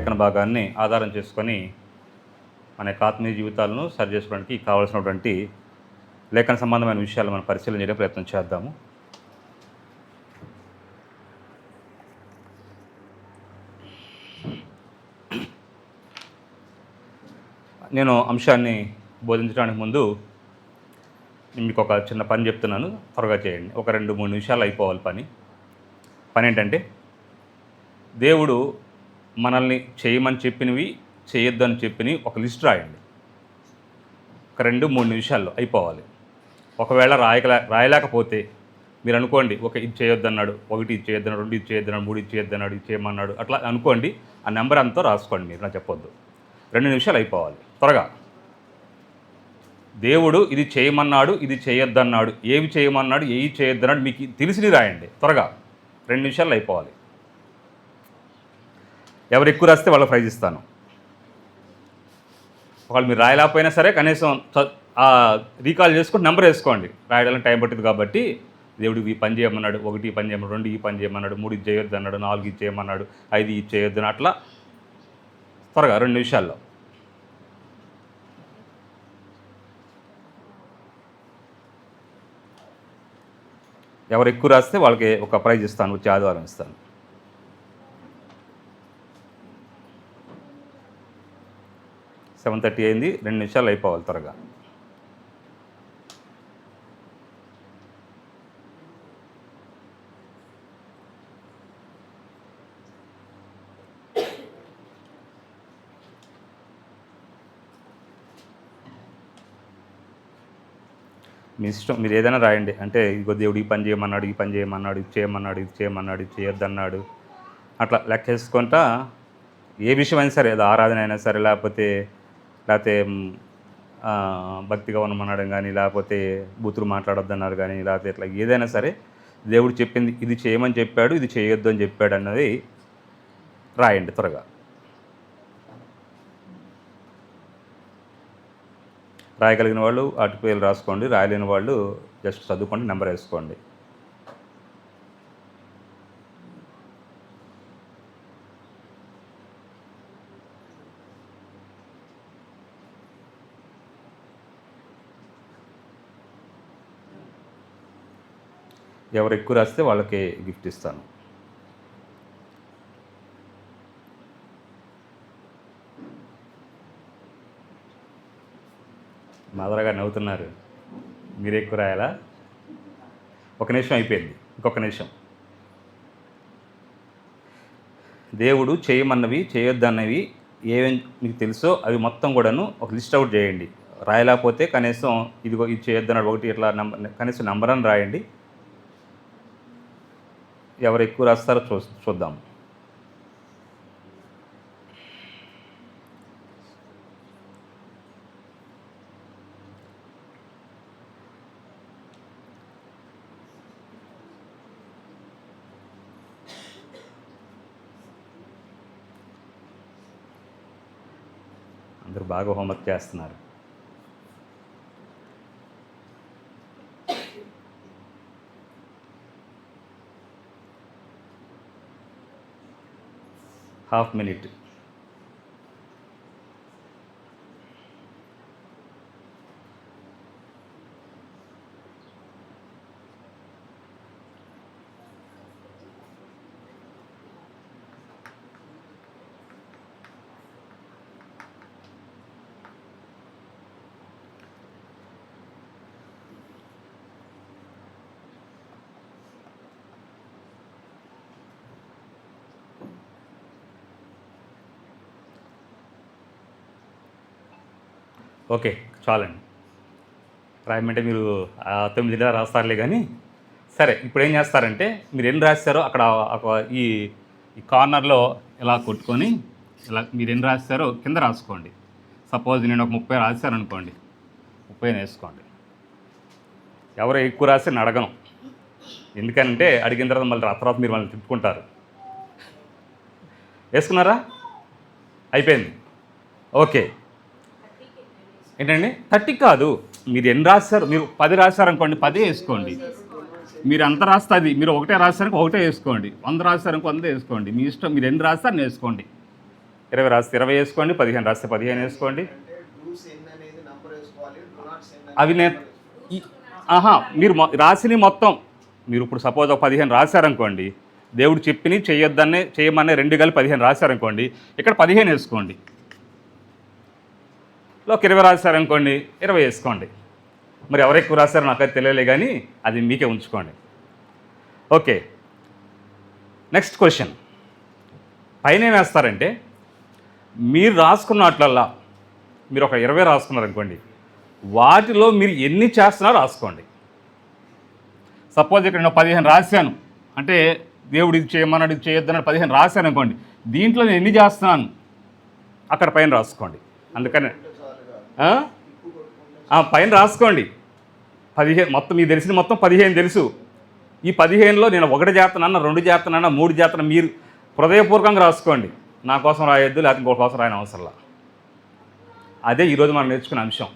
లేఖన భాగాన్ని ఆధారం చేసుకొని మన యొక్క ఆత్మీయ జీవితాలను సరి చేసుకోవడానికి కావాల్సినటువంటి లేఖన సంబంధమైన విషయాలు మనం పరిశీలన చేయడం ప్రయత్నం చేద్దాము. నేను అంశాన్ని బోధించడానికి ముందు మీకు ఒక చిన్న పని చెప్తున్నాను, త్వరగా చేయండి. ఒక 2-3 నిమిషాలు అయిపోవాలి పని ఏంటంటే, దేవుడు మనల్ని చేయమని చెప్పినవి, చేయొద్దని చెప్పినవి ఒక లిస్ట్ రాయండి. ఒక 2-3 నిమిషాల్లో అయిపోవాలి. ఒకవేళ రాయలేకపోతే మీరు అనుకోండి, ఇది చేయొద్దన్నాడు, 1 ఇది చేయొద్దన్నాడు, 2 ఇది చేయొద్దన్నాడు, 3 ఇది చేయొద్దన్నాడు, ఇది చేయమన్నాడు, అట్లా అనుకోండి. ఆ నెంబర్ అంతా రాసుకోండి. మీరు నాకు చెప్పొద్దు. 2 నిమిషాలు అయిపోవాలి, త్వరగా. దేవుడు ఇది చేయమన్నాడు, ఇది చేయొద్దన్నాడు, ఏవి చేయమన్నాడు, ఏవి చేయొద్దన్నాడు మీకు తెలిసిని రాయండి, త్వరగా. 2 నిమిషాల్లో అయిపోవాలి. ఎవరు ఎక్కువ రాస్తే వాళ్ళ ప్రైజ్ ఇస్తాను. ఒకవేళ మీరు రాయలేకపోయినా సరే కనీసం రీకాల్ చేసుకుని నెంబర్ వేసుకోండి. రాయడానికి టైం పట్టింది కాబట్టి దేవుడు ఈ పని చేయమన్నాడు, 1 ఈ పని చేయమన్నాడు, 2 ఈ పని చేయమన్నాడు, 3 ఇది చేయొద్దు అన్నాడు, 4 ఇది చేయమన్నాడు, 5 ఇది చేయొద్దు, అట్లా త్వరగా 2 నిమిషాల్లో. ఎవరు ఎక్కువ రాస్తే వాళ్ళకి ఒక ప్రైజ్ ఇస్తాను, వచ్చే ఆదివారం ఇస్తాను. సెవెన్ 7:30 అయింది, 2 నిమిషాలు అయిపోవాలి, త్వరగా. మీ ఇష్టం, మీరు ఏదైనా రాయండి. అంటే ఇదిగో దేవుడు ఈ పని చేయమన్నాడు, ఈ పని చేయమన్నాడు, ఇది చేయమన్నాడు, ఇది చేయమన్నాడు, ఇది చేయొద్దన్నాడు, అట్లా లెక్కేసుకుంటా ఏ విషయమైనా సరే, అది ఆరాధన అయినా సరే, లేకపోతే భక్తిగా ఉండమనడం కానీ, లేకపోతే బూతులు మాట్లాడొద్దన్నారు కానీ, లేకపోతే ఇట్లా ఏదైనా సరే దేవుడు చెప్పింది, ఇది చేయమని చెప్పాడు, ఇది చేయొద్దు అని చెప్పాడు అన్నది రాయండి, త్వరగా. రాయగలిగిన వాళ్ళు అటు పేర్లు రాసుకోండి, రాయలేని వాళ్ళు జస్ట్ చదువుకోండి, నెంబర్ వేసుకోండి. ఎవరు ఎక్కువ రాస్తే వాళ్ళకి గిఫ్ట్ ఇస్తాను. మాధవరావు గారు నవ్వుతున్నారు. మీరు ఎక్కువ రాయాలా? 1 నిమిషం అయిపోయింది, ఇంకొక నిమిషం. దేవుడు చేయమన్నవి, చేయొద్దన్నవి ఏమేమి మీకు తెలుసో అవి మొత్తం కూడాను ఒక లిస్ట్ అవుట్ చేయండి. రాయలేకపోతే కనీసం ఇదిగో ఇది చేయొద్దన్నాడు 1 ఇట్లా కనీసం నెంబర్ అని రాయండి. ఎవరు ఎక్కువ రాస్తారో చూద్దాం. అందరూ బాగా హోంవర్క్ చేస్తున్నారు. ½ మినిట్. ఓకే, చాలండి. రాయమంటే మీరు 9 రాస్తారులే కానీ. సరే, ఇప్పుడు ఏం చేస్తారంటే, మీరు ఎన్ని రాస్తారో అక్కడ ఈ కార్నర్లో ఇలా కొట్టుకొని ఇలా మీరు ఎన్ని రాస్తారో కింద రాసుకోండి. సపోజ్ నేను ఒక 30 రాశాను అనుకోండి, 30 వేసుకోండి. ఎవరు ఎక్కువ రాస్తే నేను అడగను, ఎందుకంటే అడిగిన తర్వాత మళ్ళీ తర్వాత మీరు మళ్ళీ తిప్పుకుంటారు. వేసుకున్నారా? అయిపోయింది. ఓకే. ఏంటండి 30 కాదు, మీరు ఎన్ని రాస్తారు, మీరు 10 రాశారనుకోండి 10 వేసుకోండి. మీరు అంత రాస్తే అది, మీరు 1 రాస్తారనుకో 1 వేసుకోండి, 100 రాస్తారనుకో 100 వేసుకోండి. మీ ఇష్టం, మీరు ఎన్ని రాస్తారని వేసుకోండి. 20 రాస్తే 20 వేసుకోండి, 15 రాస్తే 15 వేసుకోండి. అవి నేను మీరు రాసిని మొత్తం మీరు ఇప్పుడు సపోజ్ ఒక 15 రాశారనుకోండి, దేవుడు చెప్పిని చేయమనే 2 కలిపి 15 రాశారనుకోండి, ఇక్కడ 15 వేసుకోండి. ఒక 20 రాశారనుకోండి, 20 వేసుకోండి. మరి ఎవరు ఎక్కువ రాశారో నాకైతే తెలియలే, కానీ అది మీకే ఉంచుకోండి. Okay, next question. పైన ఏం వేస్తారంటే మీరు రాసుకున్నట్లల్లా మీరు ఒక 20 రాసుకున్నారనుకోండి, వాటిలో మీరు ఎన్ని చేస్తున్నారో రాసుకోండి. సపోజ్ ఇక్కడ నేను 15 రాశాను అంటే దేవుడు ఇది చేయమన్నాడు, ఇది చేయొద్దన్నాడు, 15 రాశాను అనుకోండి, దీంట్లో నేను ఎన్ని చేస్తున్నాను అక్కడ పైన రాసుకోండి. అందుకని పైన రాసుకోండి. 15 మొత్తం మీకు తెలిసిన మొత్తం 15 తెలుసు. ఈ 15లో నేను 1 చేస్తున్నాను, 2 చేస్తున్నాను, 3 చేస్తున్నాను, మీరు హృదయపూర్వకంగా రాసుకోండి. నా కోసం రాయొద్దు, లేకపోతే ఇంకోటి కోసం రాయని అవసరంలా. అదే ఈరోజు మనం నేర్చుకునే అంశం.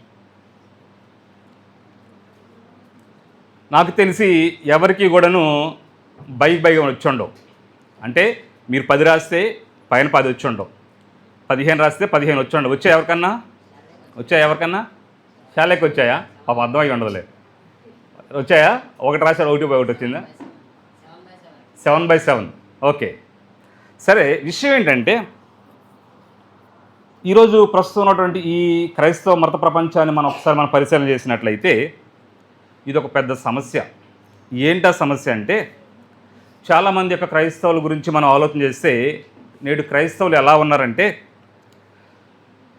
నాకు తెలిసి ఎవరికి కూడాను బై వచ్చుండవు. అంటే మీరు 10 రాస్తే పైన 10 వచ్చుండవు, 15 రాస్తే 15 వచ్చుండవు. వచ్చాయి ఎవరికన్నా చాలా ఎక్కువ వచ్చాయా? పాప అర్థమై ఉండదులే. వచ్చాయా? 1 రాశారు, 1/1 వచ్చిందా? 7/7. ఓకే, సరే. విషయం ఏంటంటే ఈరోజు ప్రస్తుతం ఉన్నటువంటి ఈ క్రైస్తవ మత ప్రపంచాన్ని మనం పరిశీలన చేసినట్లయితే ఇది ఒక పెద్ద సమస్య. ఏంటా సమస్య అంటే, చాలామంది యొక్క క్రైస్తవుల గురించి మనం ఆలోచన చేస్తే నేడు క్రైస్తవులు ఎలా ఉన్నారంటే,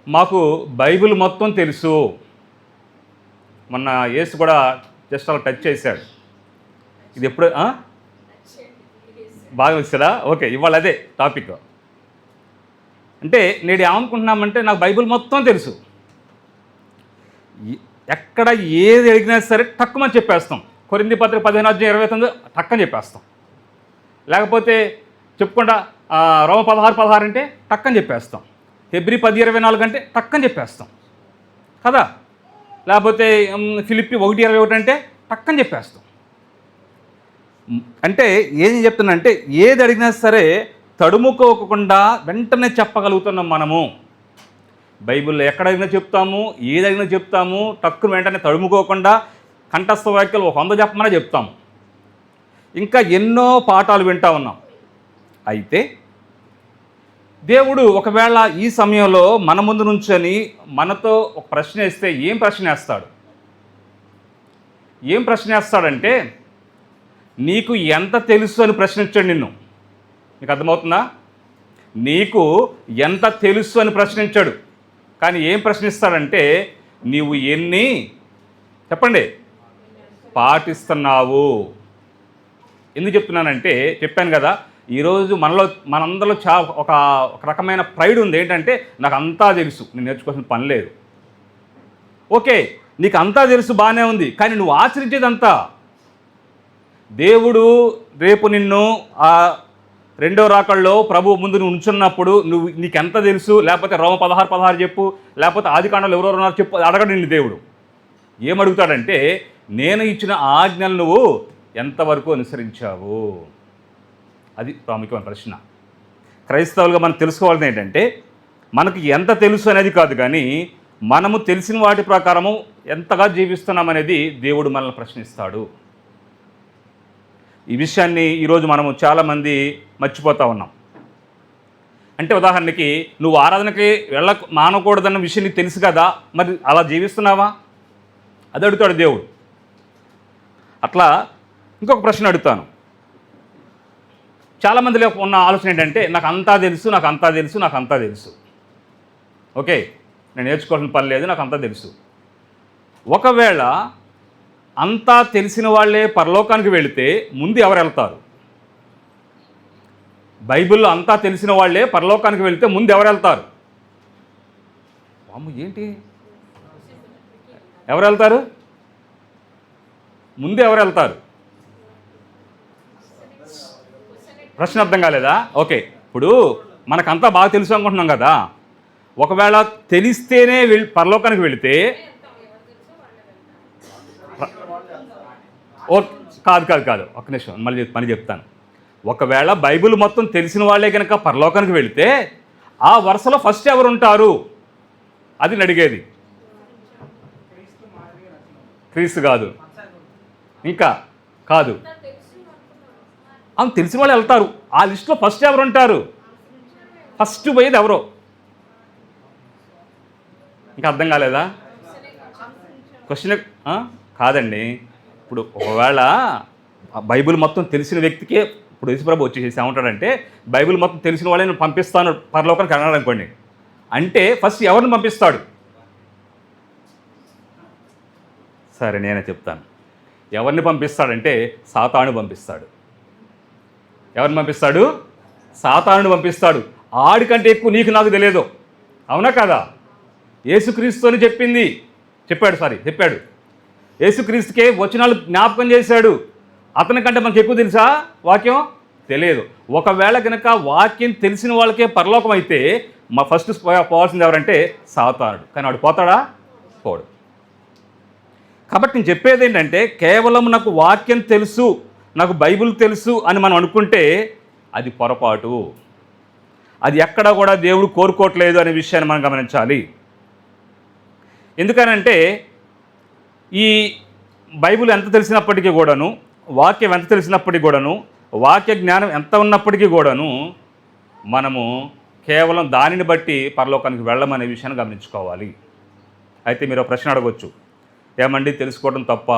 మాకు బైబిల్ మొత్తం తెలుసు. మొన్న యేసు కూడా జస్ట్ అలా టచ్ చేశాడు. ఇది ఎప్పుడు బాగా వచ్చారా? ఓకే, ఇవాళ అదే టాపిక్. అంటే నేడు ఏమనుకుంటున్నామంటే నాకు బైబిల్ మొత్తం తెలుసు, ఎక్కడ ఏది అడిగినా సరే టక్కుమని చెప్పేస్తాం. కొరింథీ పత్రిక 15:29 టక్కని చెప్పేస్తాం. లేకపోతే చెప్పుకుండా రోమ 16:16 అంటే టక్కని చెప్పేస్తాం. హెబ్రీ 10:24 అంటే టక్కని చెప్పేస్తాం కదా. లేకపోతే ఫిలిప్పీ 1:21 అంటే టక్కని చెప్పేస్తాం. అంటే ఏం చెప్తున్నా, ఏది అడిగినా సరే తడుముకోకుండా వెంటనే చెప్పగలుగుతున్నాం మనము. బైబిల్లో ఎక్కడ అడిగినా చెప్తాము, ఏది అడిగినా చెప్తాము, టక్కున వెంటనే తడుముకోకుండా కంఠస్థ వాక్యాలు 100 చెప్పమనే చెప్తాము. ఇంకా ఎన్నో పాఠాలు వింటూ ఉన్నాం. అయితే దేవుడు ఒకవేళ ఈ సమయంలో మన ముందు నుంచొని మనతో ఒక ప్రశ్న వేస్తే ఏం ప్రశ్న వేస్తాడంటే, నీకు ఎంత తెలుసు అని ప్రశ్నించాడు నిన్ను. నీకు అర్థమవుతుందా? నీకు ఎంత తెలుసు అని ప్రశ్నించాడు. కానీ ఏం ప్రశ్నిస్తాడంటే, నీవు ఎన్ని చెప్పండి పాటిస్తున్నావు. ఎందుకు చెప్తున్నానంటే, చెప్పాను కదా, ఈరోజు మనందరిలో ఒక రకమైన ప్రైడ్ ఉంది. ఏంటంటే, నాకు అంతా తెలుసు, నేను నేర్చుకోవాల్సిన పని లేదు. ఓకే, నీకు అంతా తెలుసు, బాగానే ఉంది, కానీ నువ్వు ఆచరించేదంతా. దేవుడు రేపు నిన్ను ఆ 2వ రాకడలో ప్రభు ముందు నువ్వు ఉంచున్నప్పుడు నీకెంత తెలుసు, లేకపోతే రోమ 16:16 చెప్పు, లేకపోతే ఆదికాండంలో ఎవరెవరు ఉన్నారు చెప్పు, అడగడు నిన్ను. దేవుడు ఏమడుగుతాడంటే, నేను ఇచ్చిన ఆజ్ఞలు నువ్వు ఎంతవరకు అనుసరించావు. అది ప్రాముఖ్యమైన ప్రశ్న. క్రైస్తవులుగా మనం తెలుసుకోవాల్సింది ఏంటంటే, మనకి ఎంత తెలుసు అనేది కాదు, కానీ మనము తెలిసిన వాటి ప్రకారము ఎంతగా జీవిస్తున్నామనేది దేవుడు మనల్ని ప్రశ్నిస్తాడు. ఈ విషయాన్ని ఈరోజు మనము చాలామంది మర్చిపోతూ ఉన్నాం. అంటే ఉదాహరణకి, నువ్వు ఆరాధనకి మానకూడదన్న విషయం నీకు తెలుసు కదా, మరి అలా జీవిస్తున్నావా? అది అడుగుతాడు దేవుడు. అట్లా ఇంకొక ప్రశ్న అడుగుతాను. చాలామందిలో ఉన్న ఆలోచన ఏంటంటే, నాకు అంతా తెలుసు. ఓకే, నేను నేర్చుకోవాల్సిన పని లేదు, నాకు అంతా తెలుసు. ఒకవేళ అంతా తెలిసిన వాళ్ళే పరలోకానికి వెళితే ముందు ఎవరు వెళ్తారు? బైబిల్లో అంతా తెలిసిన వాళ్ళే పరలోకానికి వెళితే ముందు ఎవరు వెళ్తారు? ఏంటి ఎవరు వెళ్తారు? ముందు ఎవరు వెళ్తారు? ప్రశ్న అర్థం కాలేదా? ఓకే, ఇప్పుడు మనకంతా బాగా తెలుసు అనుకుంటున్నాం కదా. ఒకవేళ తెలిస్తేనే పరలోకానికి వెళితే కాదు, ఒక్క నిమిషం, మళ్ళీ చెప్తాను. ఒకవేళ బైబిల్ మొత్తం తెలిసిన వాళ్ళే కనుక పరలోకానికి వెళితే ఆ వరుసలో ఫస్ట్ ఎవరు ఉంటారు అది నేను అడిగేది. క్రీస్తు కాదు, ఇంకా కాదు. తెలిసిన వాళ్ళు వెళ్తారు. ఆ లిస్టులో ఫస్ట్ ఎవరు ఉంటారు? ఫస్ట్ పోయేది ఎవరో? ఇంకా అర్థం కాలేదా క్వశ్చన్? కాదండి. ఇప్పుడు ఒకవేళ బైబిల్ మొత్తం తెలిసిన వ్యక్తికే ఇప్పుడు యేసుప్రభు వచ్చేసి ఏమంటాడంటే, బైబిల్ మొత్తం తెలిసిన వాళ్ళే నేను పంపిస్తాను పరలోకానికి అన్నాడు అనుకోండి. అంటే ఫస్ట్ ఎవరిని పంపిస్తాడు? సరే నేనే చెప్తాను. ఎవరిని పంపిస్తాడంటే సాతాను పంపిస్తాడు. ఎవరిని పంపిస్తాడు? సాతానుని పంపిస్తాడు. ఆడికంటే ఎక్కువ నీకు నాకు తెలియదు, అవునా కదా? యేసుక్రీస్తు అని చెప్పాడు. యేసుక్రీస్తుకే వచనాలు జ్ఞాపకం చేశాడు. అతనికంటే మనకు ఎక్కువ తెలుసా వాక్యం? తెలియదు. ఒకవేళ కనుక వాక్యం తెలిసిన వాళ్ళకే పరలోకం అయితే మా ఫస్ట్ పోవాల్సింది ఎవరంటే సాతానుడు. కానీ వాడు పోతాడా? పోడు. కాబట్టి నేను చెప్పేది ఏంటంటే, కేవలం నాకు వాక్యం తెలుసు, నాకు బైబిల్ తెలుసు అని మనం అనుకుంటే అది పొరపాటు. అది ఎక్కడా కూడా దేవుడు కోరుకోవట్లేదు అనే విషయాన్ని మనం గమనించాలి. ఎందుకనంటే ఈ బైబిల్ ఎంత తెలిసినప్పటికీ కూడాను, వాక్యం ఎంత తెలిసినప్పటికీ కూడాను, వాక్య జ్ఞానం ఎంత ఉన్నప్పటికీ కూడాను మనము కేవలం దానిని బట్టి పరలోకానికి వెళ్ళమనే విషయాన్ని గమనించుకోవాలి. అయితే మీరు ప్రశ్న అడగవచ్చు, ఏమండి తెలుసుకోవడం తప్ప,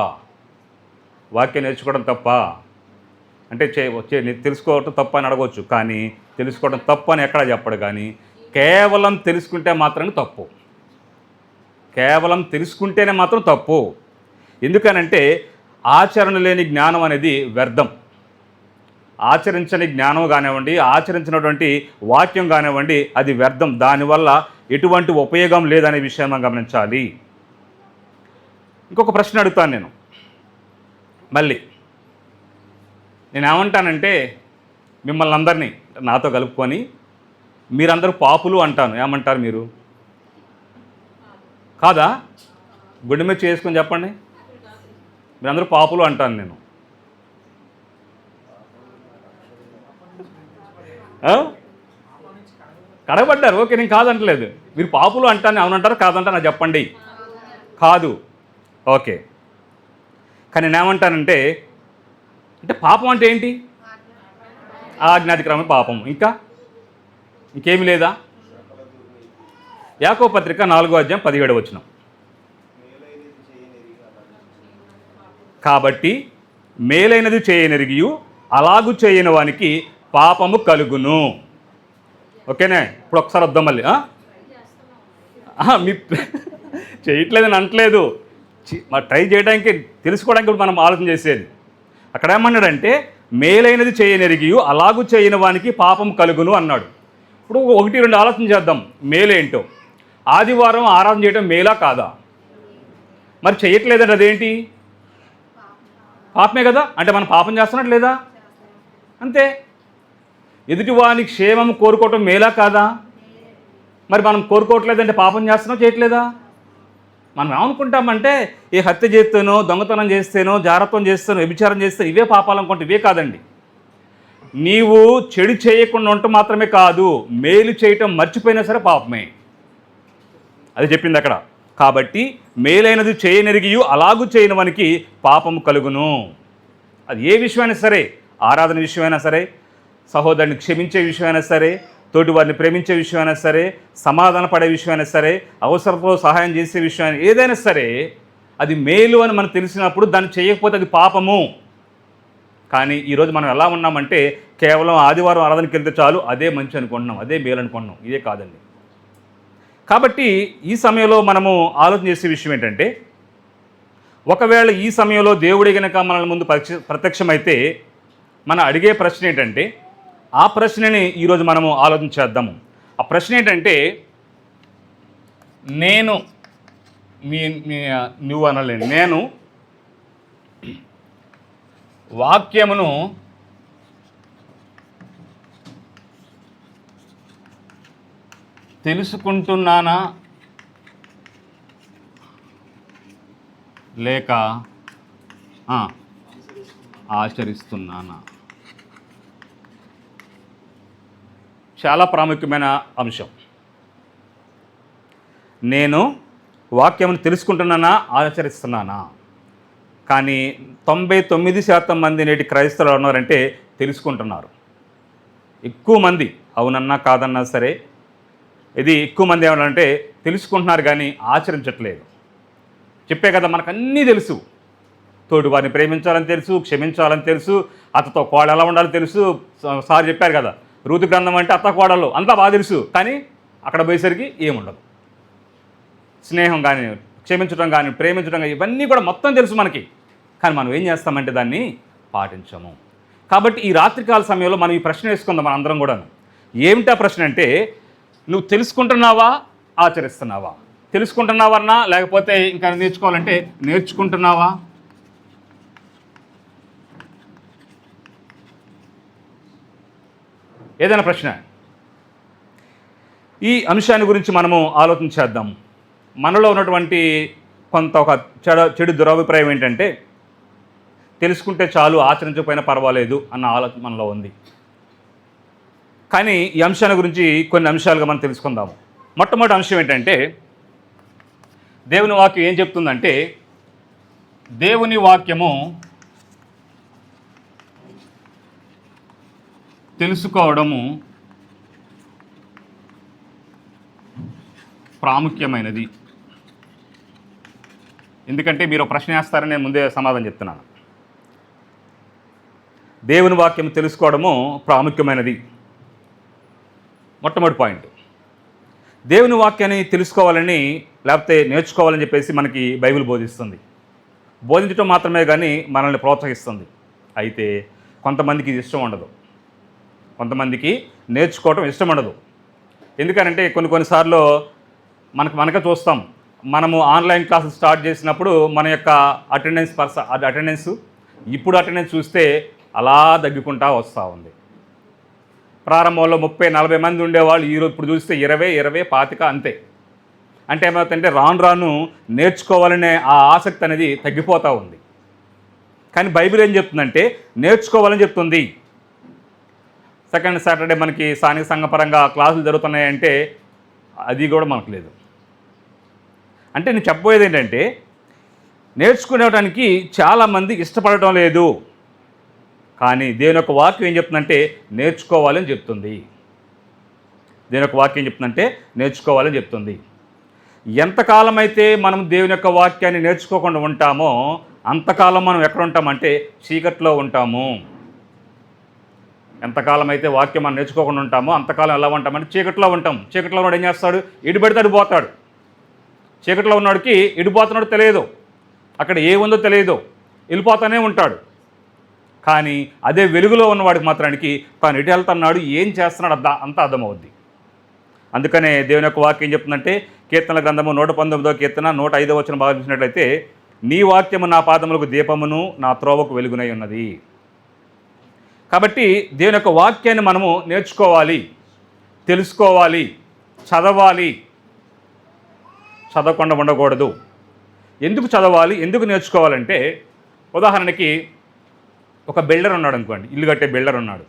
వాక్యం నేర్చుకోవడం తప్ప అంటే తెలుసుకోవడం తప్ప అని అడగవచ్చు. కానీ తెలుసుకోవడం తప్పు అని ఎక్కడా చెప్పడు. కానీ కేవలం తెలుసుకుంటే మాత్రం తప్పు. కేవలం తెలుసుకుంటేనే మాత్రం తప్పు. ఎందుకనంటే ఆచరణ లేని జ్ఞానం అనేది వ్యర్థం. ఆచరించని జ్ఞానం కానివ్వండి, ఆచరించినటువంటి వాక్యం కానివ్వండి, అది వ్యర్థం. దానివల్ల ఎటువంటి ఉపయోగం లేదనే విషయం మనం గమనించాలి. ఇంకొక ప్రశ్న అడుగుతాను నేను మళ్ళీ. నేనేమంటానంటే మిమ్మల్ని అందరినీ నాతో కలుపుకొని మీరందరూ పాపులు అంటాను. ఏమంటారు మీరు? కాదా? గుండె మీద చేసుకొని చెప్పండి. మీరందరూ పాపులు అంటాను నేను. కడగబడ్డారు, ఓకే, నేను కాదంటలేదు. మీరు పాపులు అంటాను, అవునంటారు, కాదంటారు నాకు చెప్పండి. కాదు, ఓకే. కానీ నేనేమంటానంటే, అంటే పాపం అంటే ఏంటి? ఆజ్ఞాతిక్రమం పాపం. ఇంకేమీ లేదా? యాకోబు పత్రిక 4వ అధ్యాయం 17వ వచనం. కాబట్టి మేలైనది చేయనెరిగియు అలాగు చేయని వానికి పాపము కలుగును. ఓకేనే? ఇప్పుడు ఒకసారి వద్దాం మళ్ళీ. మీ చేయట్లేదని అనట్లేదు, ట్రై చేయడానికి, తెలుసుకోవడానికి ఇప్పుడు మనం ఆలోచన చేసేది. అక్కడ ఏమన్నాడంటే మేలైనది చేయనెరిగియు అలాగు చేయని వానికి పాపం కలుగును అన్నాడు. ఇప్పుడు 1-2 ఆలోచన చేద్దాం. మేలేంటో. ఆదివారం ఆరాధన చేయడం మేలా కాదా? మరి చేయట్లేదంటే అదేంటి? పాపమే కదా. అంటే మనం పాపం చేస్తున్నట్టు లేదా? అంతే. ఎదుటివానికి క్షేమం కోరుకోవటం మేలా కాదా? మరి మనం కోరుకోవట్లేదంటే పాపం చేస్తున్నాం, చేయట్లేదా? మనం ఏమనుకుంటామంటే ఈ హత్య చేస్తేనో, దొంగతనం చేస్తేనో, జారత్వం చేస్తేనో, వ్యభిచారం చేస్తే ఇవే పాపాలు అనుకుంటే ఇవే కాదండి. నీవు చెడు చేయకుండా ఉండటం మాత్రమే కాదు, మేలు చేయటం మర్చిపోయినా సరే పాపమే. అది చెప్పింది అక్కడ. కాబట్టి మేలైనది చేయనెరిగియు అలాగూ చేయని వానికి పాపము కలుగును. అది ఏ విషయమైనా సరే, ఆరాధన విషయమైనా సరే, సహోదరుని క్షమించే విషయమైనా సరే, తోటి వారిని ప్రేమించే విషయమైనా సరే, సమాధాన పడే విషయమైనా సరే, అవసరంలో సహాయం చేసే విషయమైనా ఏదైనా సరే, అది మేలు అని మనకు తెలిసినప్పుడు దాన్ని చేయకపోతే అది పాపము. కానీ ఈరోజు మనం ఎలా ఉన్నామంటే కేవలం ఆదివారం ఆరాధనకి వెళ్తే చాలు, అదే మంచి అనుకుంటున్నాం, అదే మేలు అనుకుంటున్నాం. ఇదే కాదండి. కాబట్టి ఈ సమయంలో మనము ఆలోచన చేసే విషయం ఏంటంటే, ఒకవేళ ఈ సమయంలో దేవుడి కనుక మన ముందు ప్రత్యక్షమైతే మనం అడిగే ప్రశ్న ఏంటంటే, ఆ ప్రశ్నని ఈరోజు మనము ఆలోచించేద్దాము. ఆ ప్రశ్న ఏంటంటే, నువ్వు అనలేను, నేను వాక్యమును తెలుసుకుంటున్నానా లేక ఆచరిస్తున్నానా? చాలా ప్రాముఖ్యమైన అంశం. నేను వాక్యమును తెలుసుకుంటున్నానా, ఆచరిస్తున్నానా? కానీ 99% మంది నేటి క్రైస్తవులు ఉన్నారంటే తెలుసుకుంటున్నారు. ఎక్కువ మంది అవునన్నా కాదన్నా సరే, ఇది ఎక్కువ మంది ఏమన్నారంటే తెలుసుకుంటున్నారు కానీ ఆచరించట్లేదు. చెప్పే కదా, మనకు అన్నీ తెలుసు. తోటి వారిని ప్రేమించాలని తెలుసు, క్షమించాలని తెలుసు, అత్తతో కోడలు ఎలా ఉండాలో తెలుసు. సార్ చెప్పారు కదా, ఋతు గ్రంథం అంటే అత్త కోడలు అంతా బాగా తెలుసు. కానీ అక్కడ పోయేసరికి ఏముండదు. స్నేహం కానీ, క్షమించడం కానీ, ప్రేమించడం కానీ, ఇవన్నీ కూడా మొత్తం తెలుసు మనకి. కానీ మనం ఏం చేస్తామంటే దాన్ని పాటించము. కాబట్టి ఈ రాత్రికాల సమయంలో మనం ఈ ప్రశ్న వేసుకుందాం మన అందరం కూడా. ఏమిటా ప్రశ్న అంటే, నువ్వు తెలుసుకుంటున్నావా, ఆచరిస్తున్నావా? తెలుసుకుంటున్నావన్నా, లేకపోతే ఇంకా నేర్చుకోవాలంటే నేర్చుకుంటున్నావా? ఏదైనా ప్రశ్న. ఈ అంశాన్ని గురించి మనము ఆలోచించేద్దాం. మనలో ఉన్నటువంటి కొంత ఒక చెడు దురభిప్రాయం ఏంటంటే, తెలుసుకుంటే చాలు, ఆచరించకపోయినా పర్వాలేదు అన్న ఆలోచన మనలో ఉంది. కానీ ఈ అంశాన్ని గురించి కొన్ని అంశాలుగా మనం తెలుసుకుందాము. మొట్టమొదటి అంశం ఏంటంటే, దేవుని వాక్యం ఏం చెప్తుందంటే, దేవుని వాక్యము తెలుసుకోవడము ప్రాముఖ్యమైనది. ఎందుకంటే మీరు ప్రశ్న వేస్తారని నేను ముందే సమాధానం చెప్తున్నాను. దేవుని వాక్యం తెలుసుకోవడము ప్రాముఖ్యమైనది. మొట్టమొదటి పాయింట్. దేవుని వాక్యాన్ని తెలుసుకోవాలని లేకపోతే నేర్చుకోవాలని చెప్పేసి మనకి బైబిల్ బోధిస్తుంది. బోధించడం మాత్రమే కానీ మనల్ని ప్రోత్సహిస్తుంది. అయితే కొంతమందికి ఇది ఇష్టం ఉండదు, కొంతమందికి నేర్చుకోవడం ఇష్టం ఉండదు. ఎందుకనంటే కొన్నిసార్లు మనకే చూస్తాం. మనము ఆన్లైన్ క్లాసులు స్టార్ట్ చేసినప్పుడు మన యొక్క అటెండెన్స్ ఇప్పుడు అటెండెన్స్ చూస్తే అలా తగ్గుకుంటా వస్తూ ఉంది. ప్రారంభంలో 30-40 మంది ఉండేవాళ్ళు ఇప్పుడు చూస్తే 20, 25 అంతే. అంటే ఏమవుతుందంటే రాను నేర్చుకోవాలనే ఆ ఆసక్తి అనేది తగ్గిపోతూ ఉంది. కానీ బైబిల్ ఏం చెప్తుందంటే నేర్చుకోవాలని చెప్తుంది. సెకండ్ సాటర్డే మనకి స్థానిక సంఘపరంగా క్లాసులు జరుగుతున్నాయంటే అది కూడా మనకు లేదు. అంటే నేను చెప్పబోయేది ఏంటంటే, నేర్చుకునేటానికి చాలామంది ఇష్టపడటం లేదు. కానీ దేవుని యొక్క వాక్యం ఏం చెప్తుందంటే నేర్చుకోవాలని చెప్తుంది. దేవుని యొక్క వాక్యం చెప్తుందంటే నేర్చుకోవాలని చెప్తుంది. ఎంతకాలం అయితే మనం దేవుని యొక్క వాక్యాన్ని నేర్చుకోకుండా ఉంటామో అంతకాలం మనం ఎక్కడ ఉంటామంటే చీకట్లో ఉంటాము. ఎంతకాలం అయితే వాక్యం మనం నేర్చుకోకుండా ఉంటామో అంతకాలం ఎలా ఉంటామంటే చీకట్లో ఉంటాం. చీకట్లో ఉన్నాడు ఏం చేస్తాడు? ఎడిపెడతాడు పోతాడు. చీకట్లో ఉన్నాడికి ఎడిపోతున్నాడు తెలియదు, అక్కడ ఏముందో తెలియదు, వెళ్ళిపోతానే ఉంటాడు. కానీ అదే వెలుగులో ఉన్నవాడికి మాత్రానికి తాను ఎటు వెళ్తున్నాడు, ఏం చేస్తున్నాడు అంతా అర్థమవుద్ది. అందుకనే దేవుని యొక్క వాక్యం ఏం చెప్తుందంటే, కీర్తనల గ్రంథము 119వ కీర్తన 105వ వచనం బాగా చూసినట్లయితే, నీ వాక్యము నా పాదములకు దీపమును నా త్రోవకు వెలుగునై ఉన్నది. కాబట్టి దేవుని యొక్క వాక్యాన్ని మనము నేర్చుకోవాలి, తెలుసుకోవాలి, చదవాలి. చదవకుండా ఉండకూడదు. ఎందుకు చదవాలి, ఎందుకు నేర్చుకోవాలంటే, ఉదాహరణకి ఒక బిల్డర్ ఉన్నాడు అనుకోండి, ఇల్లు కట్టే బిల్డర్ ఉన్నాడు.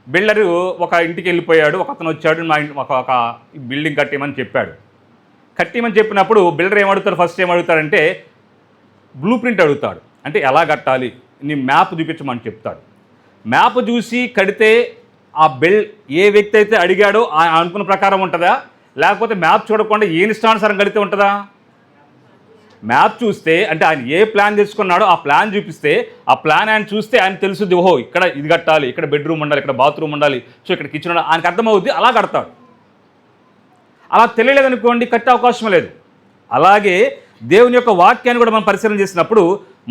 బిల్డరు ఒక ఇంటికి వెళ్ళిపోయాడు, ఒక అతను వచ్చాడు, మా ఇంటి ఒక బిల్డింగ్ కట్టేయమని చెప్పాడు. కట్టేయమని చెప్పినప్పుడు బిల్డర్ ఏమడుగుతాడు, ఫస్ట్ ఏమడుగుతాడంటే బ్లూ ప్రింట్ అడుగుతాడు. అంటే ఎలా కట్టాలి, నీ మ్యాప్ చూపించమని చెప్తాడు. మ్యాప్ చూసి కడితే ఆ ఏ వ్యక్తి అయితే అడిగాడో అనుకున్న ప్రకారం ఉంటుందా, లేకపోతే మ్యాప్ చూడకుండా ఏ ఇష్టానుసారం కడితే ఉంటుందా? మ్యాప్ చూస్తే అంటే ఆయన ఏ ప్లాన్ తెచ్చుకున్నాడో ఆ ప్లాన్ చూపిస్తే ఆ ప్లాన్ ఆయన చూస్తే ఆయన తెలుసుద్ది, ఓహో ఇక్కడ ఇది కట్టాలి, ఇక్కడ బెడ్రూమ్ ఉండాలి, ఇక్కడ బాత్రూమ్ ఉండాలి, సో ఇక్కడ కిచెన్ ఉండాలి, ఆయనకు అర్థమవుద్ది, అలా కడతాడు. అలా తెలియలేదనుకోండి, కట్టే అవకాశం లేదు. అలాగే దేవుని యొక్క వాక్యాన్ని కూడా మనం పరిశీలన చేసినప్పుడు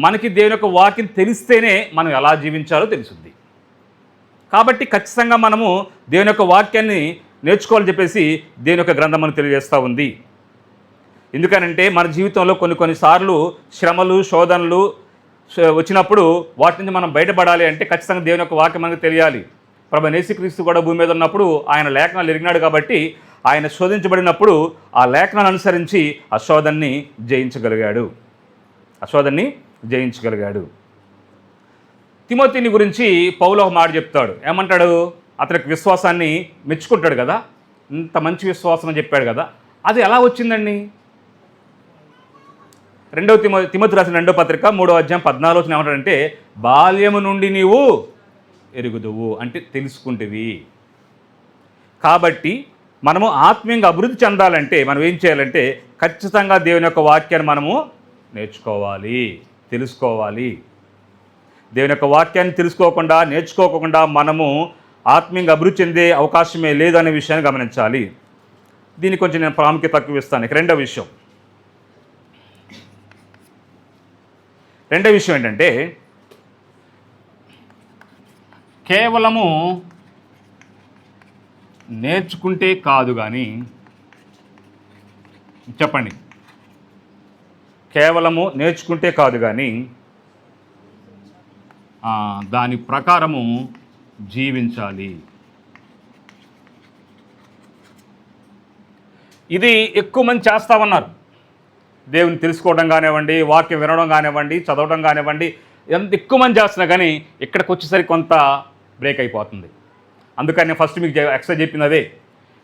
మనకి దేవుని యొక్క వాక్యం తెలిస్తేనే మనం ఎలా జీవించాలో తెలుసుద్ది. కాబట్టి ఖచ్చితంగా మనము దేవుని యొక్క వాక్యాన్ని నేర్చుకోవాలని చెప్పేసి దేవుని యొక్క గ్రంథం మనకు తెలియజేస్తూ ఉంది. ఎందుకనంటే మన జీవితంలో కొన్నిసార్లు శ్రమలు, శోధనలు వచ్చినప్పుడు వాటి నుంచి మనం బయటపడాలి అంటే ఖచ్చితంగా దేవుని యొక్క వాక్యం మనకు తెలియాలి. ప్రభువైన యేసుక్రీస్తు కూడా భూమి మీద ఉన్నప్పుడు ఆయన లేఖనాలు ఎరిగినాడు కాబట్టి ఆయన శోధించబడినప్పుడు ఆ లేఖనాలను అనుసరించి ఆ శోధనని జయించగలిగాడు. తిమోతిని గురించి పౌలు ఒక మాట చెప్తాడు. ఏమంటాడు? అతనికి విశ్వాసాన్ని మెచ్చుకుంటాడు కదా, ఇంత మంచి విశ్వాసం అని చెప్పాడు కదా, అది ఎలా వచ్చిందండి? తిమోతి రాసిన 2వ పత్రిక 3వ అధ్యాయం 14 ఏమంటాడంటే, బాల్యము నుండి నీవు ఎరుగుదువు అంటే తెలుసుకుంటేవి. కాబట్టి మనము ఆత్మీయంగా అభివృద్ధి చెందాలంటే మనం ఏం చేయాలంటే ఖచ్చితంగా దేవుని యొక్క వాక్యాన్ని మనము నేర్చుకోవాలి, తెలుసుకోవాలి. దేవుని యొక్క వాక్యాన్ని తెలుసుకోకుండా నేర్చుకోకుండా మనము ఆత్మీయంగా అభివృద్ధి చెందే అవకాశమే లేదనే విషయాన్ని గమనించాలి. దీనికి కొంచెం నేను ప్రాముఖ్యత తక్కువ ఇస్తాను. ఇక రెండో విషయం ఏంటంటే, కేవలము నేర్చుకుంటే కాదు కానీ, చెప్పండి, కేవలము నేర్చుకుంటే కాదు కానీ దాని ప్రకారము జీవించాలి. ఇది ఎక్కువ మంది చేస్తా ఉన్నారు. దేవుని తెలుసుకోవడం కానివ్వండి, వాక్యం వినడం కానివ్వండి, చదవడం కానివ్వండి, ఎంత ఎక్కువ మంది చేస్తున్నా కానీ ఇక్కడికి వచ్చేసరికి కొంత బ్రేక్ అయిపోతుంది. అందుకని నేను ఫస్ట్ మీకు ఎక్స్ట్రా చెప్పింది అదే.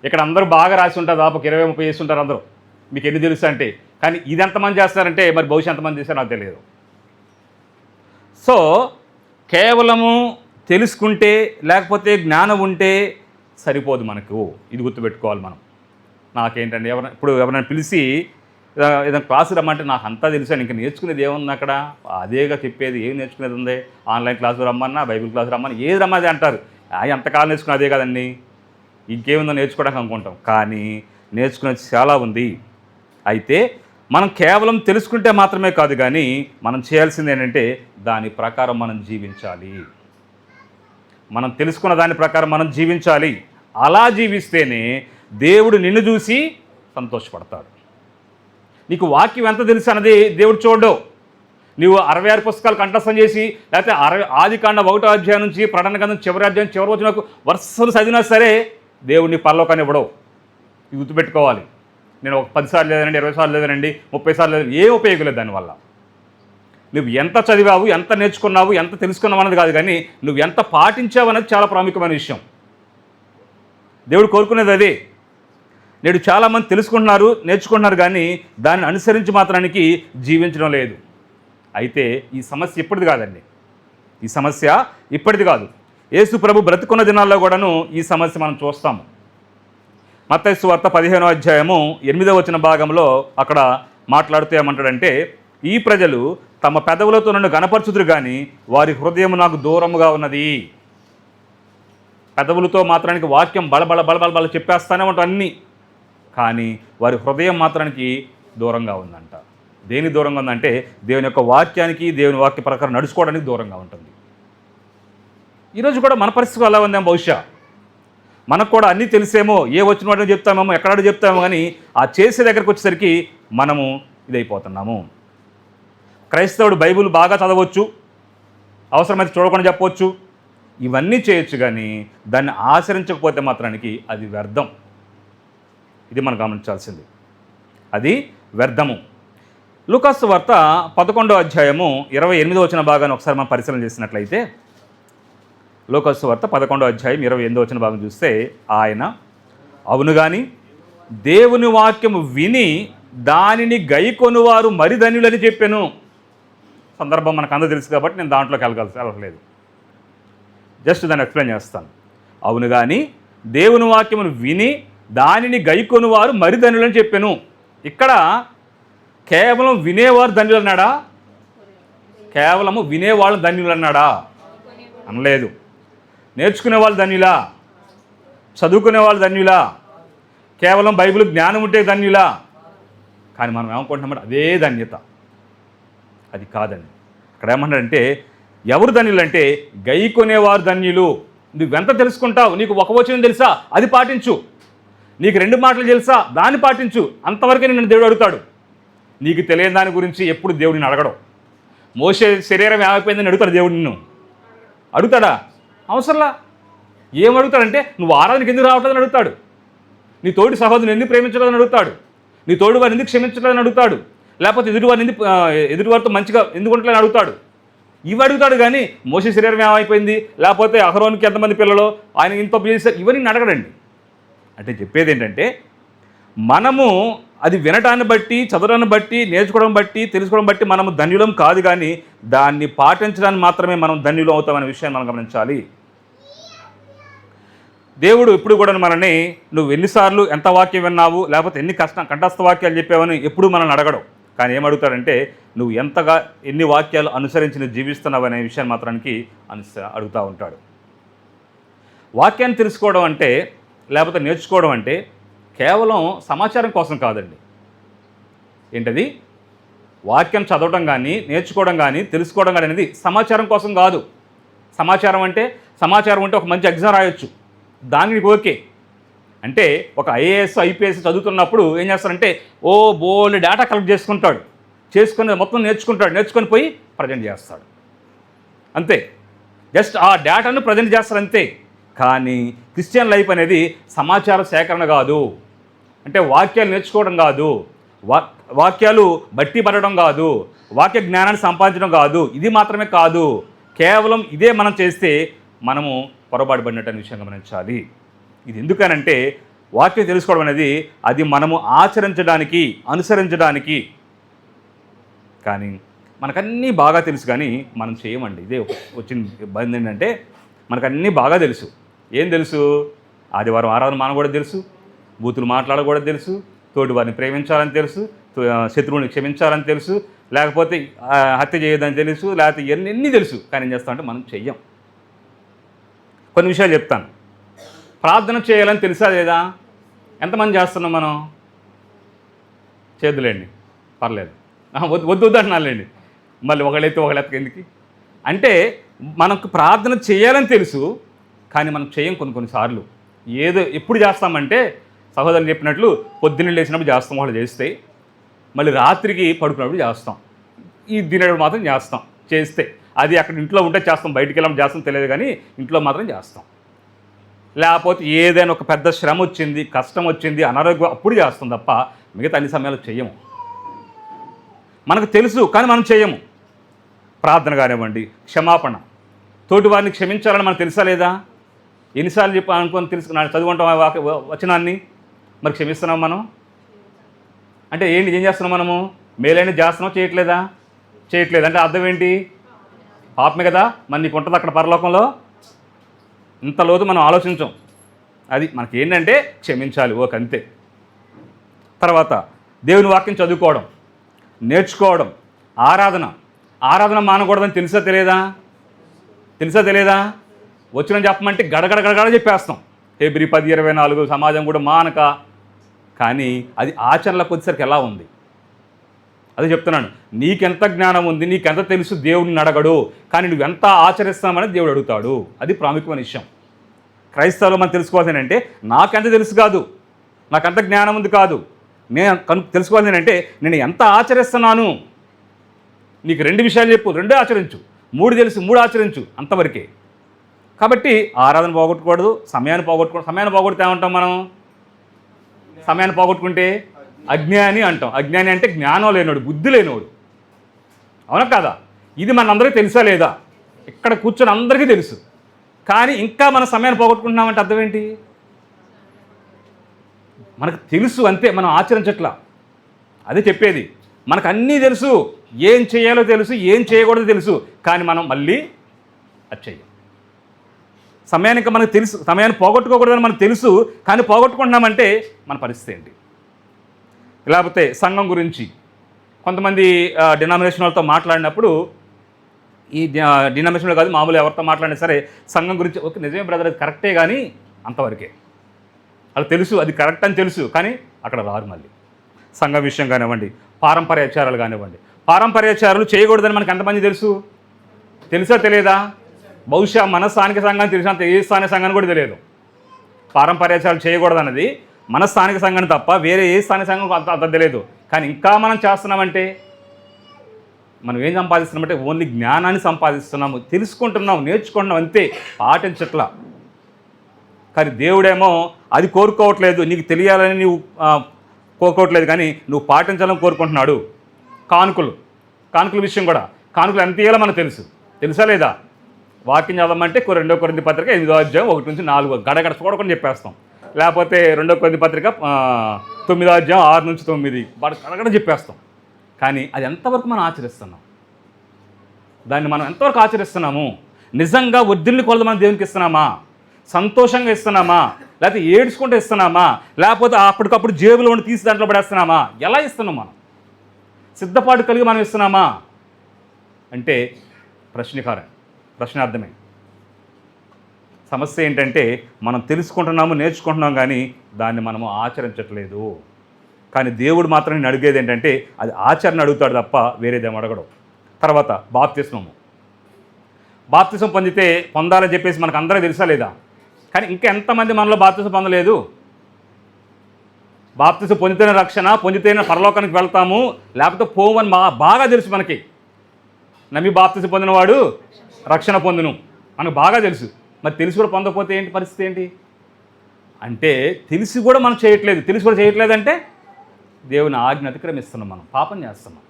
ఇక్కడ అందరూ బాగా రాసి ఉంటారు, దాదాపు 20-30 చేసి ఉంటారు అందరూ. మీకు ఎన్ని తెలుసు అంటే, కానీ ఇది ఎంతమంది చేస్తారంటే మరి భవిష్యత్ ఎంతమంది చేస్తారో నాకు తెలియదు. సో కేవలము తెలుసుకుంటే లేకపోతే జ్ఞానం ఉంటే సరిపోదు మనకు. ఇది గుర్తుపెట్టుకోవాలి మనం. నాకేంటంటే ఇప్పుడు ఎవరైనా పిలిచి ఏదైనా క్లాసు రమ్మంటే నాకు అంతా తెలుసాను, ఇంకా నేర్చుకునేది ఏముంది అక్కడ, అదేగా చెప్పేది, ఏం నేర్చుకునేది ఉంది? ఆన్లైన్ క్లాసు రమ్మన్నా, బైబిల్ క్లాసు రమ్మన్నా, ఏది రమ్మది అంటారు. ఎంతకాలం నేర్చుకుని అదే కదండి, ఇంకేముందో నేర్చుకోవడానికి అనుకుంటాం. కానీ నేర్చుకునేది చాలా ఉంది. అయితే మనం కేవలం తెలుసుకుంటే మాత్రమే కాదు కానీ మనం చేయాల్సింది ఏంటంటే దాని ప్రకారం మనం జీవించాలి. మనం తెలుసుకున్న దాని ప్రకారం మనం జీవించాలి. అలా జీవిస్తేనే దేవుడు నిన్ను చూసి సంతోషపడతాడు. నీకు వాక్యం ఎంత తెలుసు అన్నది దేవుడు చూడడు. నువ్వు 66 పుస్తకాలు కంఠస్థం చేసి లేకపోతే ఆదికాండ 1వ అధ్యాయం నుంచి ప్రకటన గ్రంథం చివరి అధ్యాయం చివరి వచనాలకు వరుసలు చదివినా సరే దేవుడిని పరలోకాన్ని ఇవ్వడవు. ఇది గుర్తుపెట్టుకోవాలి. నేను ఒక 10 సార్లు లేదనండి, 20 సార్లు లేదనండి, 30 సార్లు లేదని ఏ ఉపయోగం లేదు దానివల్ల. నువ్వు ఎంత చదివావు, ఎంత నేర్చుకున్నావు, ఎంత తెలుసుకున్నావు అన్నది కాదు కానీ నువ్వు ఎంత పాటించావు అనేది చాలా ప్రాముఖ్యమైన విషయం. దేవుడు కోరుకునేది అదే. నేడు చాలామంది తెలుసుకుంటున్నారు, నేర్చుకుంటున్నారు కానీ దాన్ని అనుసరించి మాత్రానికి జీవించడం లేదు. అయితే ఈ సమస్య ఇప్పటిది కాదండి. ఈ సమస్య ఇప్పటిది కాదు. యేసు ప్రభు బ్రతుకున్న దినాల్లో కూడాను ఈ సమస్య మనం చూస్తాము. మత్తయి సువార్త 15వ అధ్యాయము 8వ వచన భాగంలో అక్కడ మాట్లాడుతూ ఏమంటాడంటే, ఈ ప్రజలు తమ పెదవులతో నన్ను గణపరచుదురు కానీ వారి హృదయం నాకు దూరముగా ఉన్నది. పెదవులతో మాత్రానికి వాక్యం బల చెప్పేస్తానే ఉంటారు అన్నీ, కానీ వారి హృదయం మాత్రానికి దూరంగా ఉందంట. దేని దూరంగా ఉందంటే దేవుని యొక్క వాక్యానికి, దేవుని వాక్య ప్రకారం నడుచుకోవడానికి దూరంగా ఉంటుంది. ఈరోజు కూడా మన పరిస్థితి అలా ఉందేమో. బహుశా మనకు కూడా అన్నీ తెలిసేమో, ఏ వచ్చిన వాటిని చెప్తామేమో, ఎక్కడాడు చెప్తామో, కానీ ఆ చేసే దగ్గరకు వచ్చేసరికి మనము ఇదైపోతున్నాము. క్రైస్తవుడు బైబిల్ బాగా చదవచ్చు, అవసరమైతే చూడకుండా చెప్పవచ్చు, ఇవన్నీ చేయొచ్చు, కానీ దాన్ని ఆచరించకపోతే మాత్రానికి అది వ్యర్థం. ఇది మనం గమనించాల్సింది, అది వ్యర్థము. లూకాసు వార్త 11వ అధ్యాయము 28వ వచన భాగాన్ని ఒకసారి మనం పరిశీలన చేసినట్లయితే, లూకాసు వార్త 11వ అధ్యాయం 28వ వచన భాగం చూస్తే, ఆయన అవును కానీ దేవుని వాక్యము విని దానిని గైకొనువారు మరి ధన్యులని చెప్పాను. సందర్భం మనకు అందరూ తెలుసు కాబట్టి నేను దాంట్లోకి వెళ్ళలేదు, జస్ట్ దాన్ని ఎక్స్ప్లెయిన్ చేస్తాను. అవును కానీ దేవుని వాక్యమును విని దానిని గైకొనువారు మరి ధన్యులని చెప్పాను. ఇక్కడ కేవలం వినేవారు ధన్యులు అన్నాడా? కేవలము వినేవాళ్ళు ధన్యులు అన్నాడా? అనలేదు. నేర్చుకునే వాళ్ళు ధన్యులా? చదువుకునే వాళ్ళు ధన్యులా? కేవలం బైబిల్ జ్ఞానం ఉంటే ధన్యులా? కానీ మనం ఏమనుకుంటున్నామంటే అదే ధన్యత. అది కాదండి. ఇక్కడ ఏమంటారంటే ఎవరు ధన్యులు అంటే గైకొనేవారు ధన్యులు. నువ్వెంత తెలుసుకుంటావు, నీకు ఒక వచనం తెలుసా అది పాటించు, నీకు 2 మాటలు తెలుసా దాన్ని పాటించు, అంతవరకే నిన్ను దేవుడు అడుగుతాడు. నీకు తెలియని దాని గురించి ఎప్పుడు దేవుడిని అడగడం. మోషే శరీరం ఏమైపోయిందని అడుగుతాడు దేవుడు, నిన్ను అడుగుతాడా? అవసరంలా. ఏం అడుగుతాడంటే నువ్వు ఆరాధనకి ఎందుకు రావట్లేదని అడుగుతాడు, నీ తోటి సహోదరుని ఎందుకు ప్రేమించలేదని అడుగుతాడు, నీ తోడు వారిని ఎందుకు క్షమించలేదని అడుగుతాడు, లేకపోతే ఎదుటివారితో మంచిగా ఎందుకు ఉండలేదని అడుగుతాడు. ఇవి అడుగుతాడు. కానీ మోషే శరీరం ఏమైపోయింది, లేకపోతే అహరోన్కి ఎంతమంది పిల్లలు, ఆయన ఇంత తప్పు చేశారు, ఇవన్నీ అడగడండి. అంటే చెప్పేది ఏంటంటే, మనము అది వినటాన్ని బట్టి, చదవడాన్ని బట్టి, నేర్చుకోవడం బట్టి, తెలుసుకోవడం బట్టి మనము ధన్యులం కాదు. కానీ దాన్ని పాటించడానికి మాత్రమే మనం ధన్యులం అవుతామనే విషయాన్ని మనం గమనించాలి. దేవుడు ఇప్పుడు కూడా మనల్ని నువ్వు ఎన్నిసార్లు ఎంత వాక్యం విన్నావు, లేకపోతే ఎన్ని కంఠస్థ వాక్యాలు చెప్పావని ఎప్పుడు మనల్ని అడగడం. కానీ ఏమడుగుతాడంటే, నువ్వు ఎంతగా ఎన్ని వాక్యాలు అనుసరించి నువ్వు జీవిస్తున్నావు అనే విషయాన్ని మాత్రానికి అడుగుతూ ఉంటాడు. వాక్యాన్ని తెలుసుకోవడం అంటే, లేకపోతే నేర్చుకోవడం అంటే కేవలం సమాచారం కోసం కాదండి. ఏంటది? వాక్యం చదవడం కానీ, నేర్చుకోవడం కానీ, తెలుసుకోవడం కానీ అనేది సమాచారం కోసం కాదు. సమాచారం అంటే ఒక మంచి ఎగ్జామ్ రాయొచ్చు, దానికి ఓకే. అంటే ఒక ఐఏఎస్, ఐపీఎస్ చదువుతున్నప్పుడు ఏం చేస్తారంటే, బోల్డ్ డేటా కలెక్ట్ చేసుకొని మొత్తం నేర్చుకొని పోయి ప్రజెంట్ చేస్తాడు అంతే. జస్ట్ ఆ డేటాను ప్రజెంట్ చేస్తారు అంతే. కానీ క్రిస్టియన్ లైఫ్ అనేది సమాచార సేకరణ కాదు. అంటే వాక్యాలు నేర్చుకోవడం కాదు, వాక్యాలు బట్టి పడడం కాదు, వాక్య జ్ఞానాన్ని సంపాదించడం కాదు, ఇది మాత్రమే కాదు. కేవలం ఇదే మనం చేస్తే మనము పొరపాటు పడినట్టు అనే విషయం గమనించాలి. ఇది ఎందుకనంటే, వాక్యం తెలుసుకోవడం అనేది అది మనము ఆచరించడానికి, అనుసరించడానికి. కానీ మనకన్నీ బాగా తెలుసు కానీ మనం చేయమండి. ఇదే వచ్చిన ఇబ్బంది ఏంటంటే, మనకన్నీ బాగా తెలుసు. ఏం తెలుసు? ఆదివారం ఆరాధన మాన కూడా తెలుసు, బూతులు మాట్లాడకూడదు తెలుసు, తోటి వారిని ప్రేమించాలని తెలుసు, శత్రువుని క్షమించాలని తెలుసు, లేకపోతే హత్య చేయొద్దని తెలుసు, లేకపోతే ఎన్ని తెలుసు. కానీ ఏం చేస్తామంటే మనం చెయ్యం. కొన్ని విషయాలు చెప్తాను. ప్రార్థన చేయాలని తెలుసా లేదా? ఎంతమంది చేస్తున్నాం మనం? చేద్దులేండి, పర్లేదు, వద్దు అంటున్నానులేండి. మళ్ళీ ఒకళ్ళెత్తు ఎందుకు అంటే, మనకు ప్రార్థన చేయాలని తెలుసు కానీ మనం చేయం. కొన్నిసార్లు ఏదో ఎప్పుడు చేస్తామంటే, సహోదరులు చెప్పినట్లు పొద్దున్న లేచినప్పుడు చేస్తాం, వాళ్ళు చేస్తే, మళ్ళీ రాత్రికి పడుకున్నప్పుడు చేస్తాం, ఈ తినేటప్పుడు మాత్రం చేస్తే అది అక్కడ ఇంట్లో ఉంటే చేస్తాం, బయటికి వెళ్ళడం చేస్తాం తెలియదు, కానీ ఇంట్లో మాత్రం చేస్తాం. లేకపోతే ఏదైనా ఒక పెద్ద శ్రమ వచ్చింది, కష్టం వచ్చింది, అనారోగ్యం, అప్పుడు చేస్తాం తప్ప మిగతా అన్ని సమయాలు చేయము. మనకు తెలుసు కానీ మనం చేయము. ప్రార్థన కానివ్వండి, క్షమాపణ, తోటి వారిని క్షమించాలని మనకు తెలుసా లేదా? ఎన్నిసార్లు అనుకొని తెలుసుకున్నాను, చదువుకుంటాం వచనాన్ని, మరి క్షమిస్తున్నాం మనం అంటే ఏం చేస్తున్నాం? మనము మేలైన చేస్తున్నాం, చేయట్లేదు అంటే అర్థం ఏంటి? పాపమే కదా, మరి నీకు ఉంటుంది అక్కడ పరలోకంలో. ఇంత లోతు మనం ఆలోచించాం. అది మనకి ఏంటంటే క్షమించాలి, అంతే. తర్వాత దేవుని వాక్యం చదువుకోవడం, నేర్చుకోవడం, ఆరాధన మానకూడదని తెలుసా తెలియదా? వచ్చిన చెప్పమంటే గడగడ చెప్పేస్తాం. Hebrews 10:24 సమాజం కూడా మానక. కానీ అది ఆచరణలోకి వచ్చేసరికి ఎలా ఉంది? అదే చెప్తున్నాను. నీకెంత జ్ఞానం ఉంది, నీకెంత తెలుసు, దేవుడిని అడగడు. కానీ నువ్వు ఎంత ఆచరిస్తామని దేవుడు అడుగుతాడు. అది ప్రాముఖ్యమైన విషయం. క్రైస్తవులు మనం తెలుసుకోవాల్సింది అంటే, నాకెంత తెలుసు కాదు, నాకెంత జ్ఞానం ఉంది కాదు, నేను తెలుసుకోవాల్సింది ఏంటంటే నేను ఎంత ఆచరిస్తున్నాను. నీకు 2 విషయాలు చెప్పు, 2 ఆచరించు. 3 తెలుసు, 3 ఆచరించు, అంతవరకే. కాబట్టి ఆరాధన పోగొట్టకూడదు, సమయాన్ని పోగొడితే ఏమంటాం మనం? సమయాన్ని పోగొట్టుకుంటే అజ్ఞాని అంటాం. అజ్ఞాని అంటే జ్ఞానం లేనోడు, బుద్ధి లేనోడు. అవునా కాదా? ఇది మనందరికీ తెలుసా లేదా? ఇక్కడ కూర్చొని అందరికీ తెలుసు. కానీ ఇంకా మన సమయాన్ని పోగొట్టుకుంటున్నామంటే అర్థం ఏంటి? మనకు తెలుసు అంతే, మనం ఆచరించట్లా. అదే చెప్పేది. మనకు అన్నీ తెలుసు, ఏం చేయాలో తెలుసు, ఏం చేయకూడదో తెలుసు, కానీ మనం మళ్ళీ అది చెయ్యం. సమయానికి మనకు తెలుసు, సమయాన్ని పోగొట్టుకోకూడదని మనకు తెలుసు, కానీ పోగొట్టుకుంటున్నామంటే మన పరిస్థితి ఏంటి? లేకపోతే సంఘం గురించి కొంతమంది డినామినేషన్ వాళ్ళతో మాట్లాడినప్పుడు, ఈ డినామినేషన్లో కాదు, మామూలు ఎవరితో మాట్లాడినా సరే సంఘం గురించి ఓకే నిజమే బ్రదర్, అది కరెక్టే, కానీ అంతవరకే. అది తెలుసు, అది కరెక్ట్ అని తెలుసు, కానీ అక్కడ రారు. మళ్ళీ సంఘం విషయం కానివ్వండి, పారంపర్యాచారాలు కానివ్వండి. పారంపర్యాచారాలు చేయకూడదని మనకు ఎంతమంది తెలుసా తెలియదా? బహుశా మన స్థానిక సంఘాన్ని తెలిసినంత ఏ స్థానిక సంఘాన్ని కూడా తెలియదు. పారంపర్యాచారాలు చేయకూడదన్నది మన స్థానిక సంఘాన్ని తప్ప వేరే ఏ స్థానిక సంఘం అంత తెలియదు. కానీ ఇంకా మనం చేస్తున్నామంటే మనం ఏం సంపాదిస్తున్నామంటే ఓన్లీ జ్ఞానాన్ని సంపాదిస్తున్నాము, తెలుసుకుంటున్నాము, నేర్చుకుంటున్నాం, అంతే, పాటించట్లా. కానీ దేవుడేమో అది కోరుకోవట్లేదు, నీకు తెలియాలని నువ్వు కోరుకోవట్లేదు, కానీ నువ్వు పాటించాలని కోరుకుంటున్నాడు. కానుకల విషయం కూడా, కానుకలు ఎంత ఇయ్యాలో మనకు తెలుసు, తెలుసా లేదా? వాక్యం చదవమంటే 2 కొరింథీ పత్రిక 8వ అధ్యాయం 1 నుంచి 4 గడగడ చూడకుండా చెప్పేస్తాం. లేకపోతే 2 కొరింథీ పత్రిక 9వ అధ్యాయం 6 నుంచి 9 గడగడ చెప్పేస్తాం. కానీ అది ఎంతవరకు మనం ఆచరిస్తున్నాం? దాన్ని మనం ఎంతవరకు ఆచరిస్తున్నాము? నిజంగా ఒత్తిడిని కొలది మనం దేవునికి ఇస్తున్నామా? సంతోషంగా ఇస్తున్నామా? లేకపోతే ఏడ్చుకుంటూ ఇస్తున్నామా? లేకపోతే అప్పటికప్పుడు జేబులో ఉండి తీసి దాంట్లో పడేస్తున్నామా? ఎలా ఇస్తున్నాం మనం? సిద్ధపాటు కలిగి మనం ఇస్తున్నామా అంటే ప్రశ్నార్థమే. సమస్య ఏంటంటే మనం తెలుసుకుంటున్నాము, నేర్చుకుంటున్నాం, కానీ దాన్ని మనము ఆచరించట్లేదు. కానీ దేవుడు మాత్రం నేను అడిగేది ఏంటంటే అది ఆచరణ అడుగుతాడు తప్ప వేరేదేం అడగడు. తర్వాత బాప్తిసం పొందాలని చెప్పేసి మనకు అందరూ తెలుసా లేదా? కానీ ఇంకా ఎంతమంది మనలో బాప్తిసం పొందలేదు? బాప్తిసం పొందితేనే రక్షణ, పొందితేనే పరలోకానికి వెళ్తాము, లేకపోతే పోవని బాగా తెలుసు మనకి. నమ్మి బాప్తిసం పొందినవాడు రక్షణ పొందును మనకు బాగా తెలుసు. మరి తెలిసి కూడా పొందకపోతే ఏంటి పరిస్థితి ఏంటి అంటే తెలిసి కూడా మనం చేయట్లేదు. తెలిసి కూడా చేయట్లేదంటే దేవుని ఆజ్ఞ అతిక్రమిస్తున్నాం, మనం పాపం చేస్తున్నాం.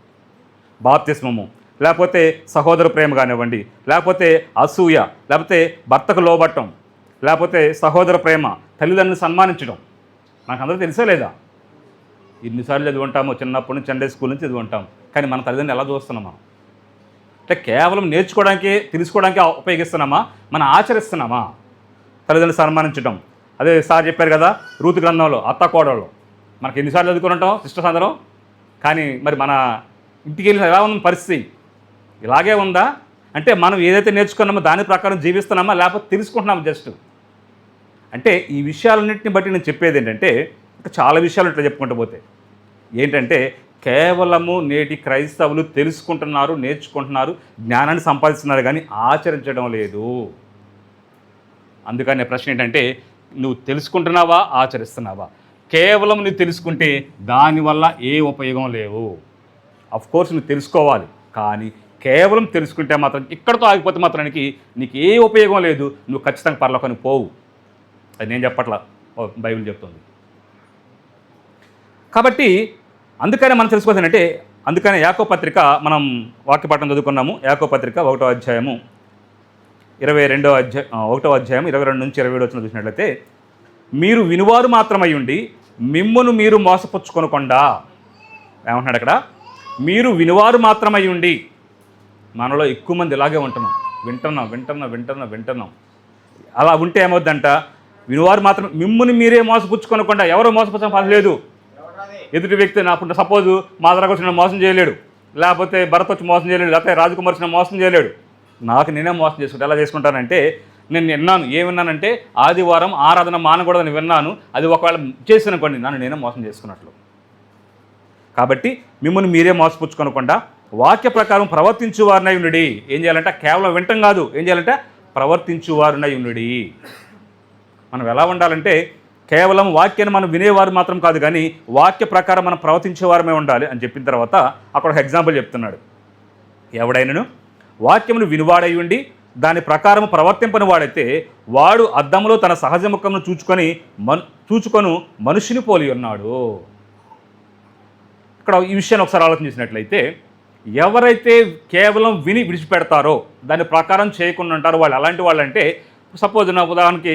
బాప్తిస్మము లేకపోతే సహోదర ప్రేమ కానివ్వండి, లేకపోతే అసూయ, లేకపోతే భర్తకు లోబట్టం, లేకపోతే సహోదర ప్రేమ, తల్లిదండ్రులను సన్మానించడం మనకు అందరూ తెలుసా లేదా? ఎన్నిసార్లు చదువుంటామో, చిన్నప్పటి నుంచి సండే స్కూల్ నుంచి చదువుంటాం. కానీ మన తల్లిదండ్రులు ఎలా చూస్తున్నాం మనం? అంటే కేవలం నేర్చుకోవడానికి, తెలుసుకోవడానికి ఉపయోగిస్తున్నామా? మనం ఆచరిస్తున్నామా? తల్లిదండ్రులు సన్మానించడం, అదే సార్ చెప్పారు కదా రూతు గ్రంథంలో అత్త కోడళ్ళు మనకు ఎన్నిసార్లు చదువుకుని ఉంటాం సిస్టర్స్ అందరం. కానీ మరి మన ఇంటికి వెళ్ళిన ఎలా ఉంది పరిస్థితి? ఇలాగే ఉందా? అంటే మనం ఏదైతే నేర్చుకున్నామో దాని ప్రకారం జీవిస్తున్నామా, లేకపోతే తెలుసుకుంటున్నామా జస్ట్? అంటే ఈ విషయాలన్నింటిని బట్టి నేను చెప్పేది ఏంటంటే ఇంకా చాలా విషయాలు ఇట్లా చెప్పుకుంటూ పోతే ఏంటంటే కేవలము నేటి క్రైస్తవులు తెలుసుకుంటున్నారు, నేర్చుకుంటున్నారు, జ్ఞానాన్ని సంపాదిస్తున్నారు, కానీ ఆచరించడం లేదు. అందుకని ప్రశ్న ఏంటంటే నువ్వు తెలుసుకుంటున్నావా, ఆచరిస్తున్నావా? కేవలం నువ్వు తెలుసుకుంటే దానివల్ల ఏ ఉపయోగం లేవు. అఫ్కోర్స్ నువ్వు తెలుసుకోవాలి, కానీ కేవలం తెలుసుకుంటే మాత్రం ఇక్కడితో ఆగిపోతే మాత్రానికి నీకు ఏ ఉపయోగం లేదు. నువ్వు ఖచ్చితంగా పరలోకానికి పోవు. అది నేను చెప్పట్లా, బైబిల్ చెప్తుంది. కాబట్టి అందుకనే మనం తెలుసుకోవాల్సిందంటే అందుకనే యాకోబు పత్రిక మనం వాక్యపాఠం చదువుకున్నాము. యాకోబు పత్రిక 1వ అధ్యాయము 1వ అధ్యాయం 22 నుంచి 27 వచ్చిన చూసినట్లయితే మీరు వినువారు మాత్రమై ఉండి మిమ్మును మీరు మోసపుచ్చుకొనకుండా, ఏమంటున్నాడు అక్కడ? మీరు వినువారు మాత్రమై ఉండి. మనలో ఎక్కువ మంది ఇలాగే వింటున్నాం. అలా ఉంటే ఏమవుద్దంట? వినువారు మాత్రం మిమ్ముని మీరే మోసపుచ్చుకొనకుండా. ఎవరో మోసపుచ్చడం పని లేదు. ఎదుటి వ్యక్తి అప్పుడు సపోజు మా దగ్గర వచ్చిన మోసం చేయలేడు, లేకపోతే భరత్ వచ్చి మోసం చేయలేడు, లేకపోతే రాజకుమార్ వచ్చిన మోసం చేయలేడు. నాకు నేనే మోసం చేసుకుంటా. ఎలా చేసుకుంటానంటే నేను విన్నాను, ఏమిన్నానంటే ఆదివారం ఆరాధన మానకూడదని విన్నాను. అది ఒకవేళ చేసిననుకోండి నన్ను నేనే మోసం చేసుకున్నట్లు. కాబట్టి మిమ్మల్ని మీరే మోసపుచ్చుకొనకుండా వాక్య ప్రకారం ప్రవర్తించువారినై ఉండుడి. ఏం చేయాలంటే కేవలం వింటం కాదు, ఏం చేయాలంటే ప్రవర్తించువారినై ఉండుడి. మనం ఎలా ఉండాలంటే కేవలం వాక్యాన్ని మనం వినేవారు మాత్రం కాదు, కానీ వాక్య ప్రకారం మనం ప్రవర్తించేవారమే ఉండాలి అని చెప్పిన తర్వాత అక్కడ ఒక ఎగ్జాంపుల్ చెప్తున్నాడు. ఎవడైనను వాక్యమును వినువాడై ఉండి దాని ప్రకారం ప్రవర్తింపని వాడైతే వాడు అద్దంలో తన సహజ ముఖమును చూచుకొని మనుషుని పోలి ఉన్నాడు. ఇక్కడ ఈ విషయాన్ని ఒకసారి ఆలోచన చేసినట్లయితే ఎవరైతే కేవలం విని విడిచిపెడతారో దాని ప్రకారం చేయకుండా ఉంటారో వాళ్ళు ఎలాంటి వాళ్ళు అంటే, సపోజ్ నా ఉదాహరణకి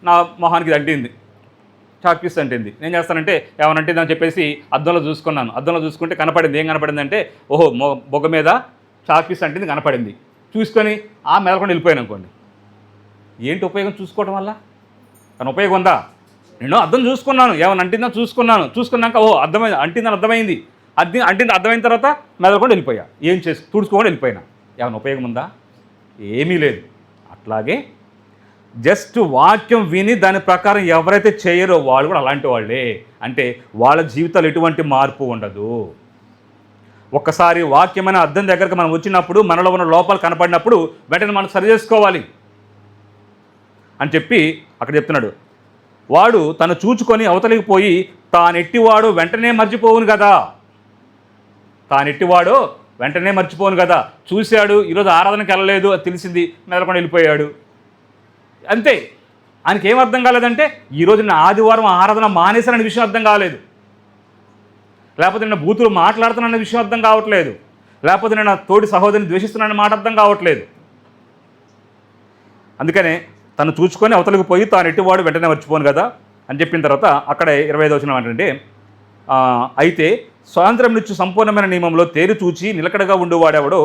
నా మొహానికి ఇది అంటింది, చాక్ పీస్ అంటింది. నేను చేస్తానంటే ఏమైనా అంటింది అని చెప్పేసి అద్దంలో చూసుకున్నాను. అద్దంలో చూసుకుంటే కనపడింది. ఏం కనపడింది అంటే ఓహో బొగ్గ మీద చాక్ పీస్ అంటింది కనపడింది. చూసుకొని మెదలకుండా వెళ్ళిపోయాను అనుకోండి. ఏంటి ఉపయోగం చూసుకోవడం వల్ల? కానీ ఉపయోగం ఉందా? నేను అద్దం చూసుకున్నాను, ఏమైనా అంటిందని చూసుకున్నాక ఓహో అంటిందని అర్థమైంది. అంటింది అర్థమైన తర్వాత మెదలకుండా వెళ్ళిపోయా. ఏం చేసి తుడుచుకోకుండా వెళ్ళిపోయినా. ఏమైనా ఉపయోగం ఉందా? ఏమీ లేదు. అట్లాగే జస్ట్ వాక్యం విని దాని ప్రకారం ఎవరైతే చేయరో వాళ్ళు కూడా అలాంటి వాళ్ళే. అంటే వాళ్ళ జీవితాలు ఎటువంటి మార్పు ఉండదు. ఒక్కసారి వాక్యమైన అర్థం దగ్గరకు మనం వచ్చినప్పుడు మనలో ఉన్న లోపాలు కనపడినప్పుడు వెంటనే మనం సరి చేసుకోవాలి అని చెప్పి అక్కడ చెప్తున్నాడు. వాడు తను చూచుకొని అవతలికి పోయి తానెట్టివాడు వెంటనే మర్చిపోవును కదా. చూశాడు, ఈరోజు ఆరాధనకి వెళ్ళలేదు, అది తెలిసింది, మెదలకుండా వెళ్ళిపోయాడు. అంతే. ఆయనకి ఏం అర్థం కాలేదంటే ఈరోజు నేను ఆదివారం ఆరాధన మానేశాననే విషయం అర్థం కాలేదు, లేకపోతే నేను బూతులు మాట్లాడుతున్నానన్న విషయం అర్థం కావట్లేదు, లేకపోతే నేను తోటి సహోదరిని ద్వేషిస్తున్నానన్న మాట అర్థం కావట్లేదు. అందుకనే తను చూచుకొని అవతలకు పోయి తాను ఎటువాడు వెంటనే మర్చిపోను కదా అని చెప్పిన తర్వాత అక్కడే 25వ వచనం ఏంటంటే అయితే స్వాతంత్రం నుంచి సంపూర్ణమైన నియమంలో తేరు చూచి నిలకడగా ఉండువాడెవడో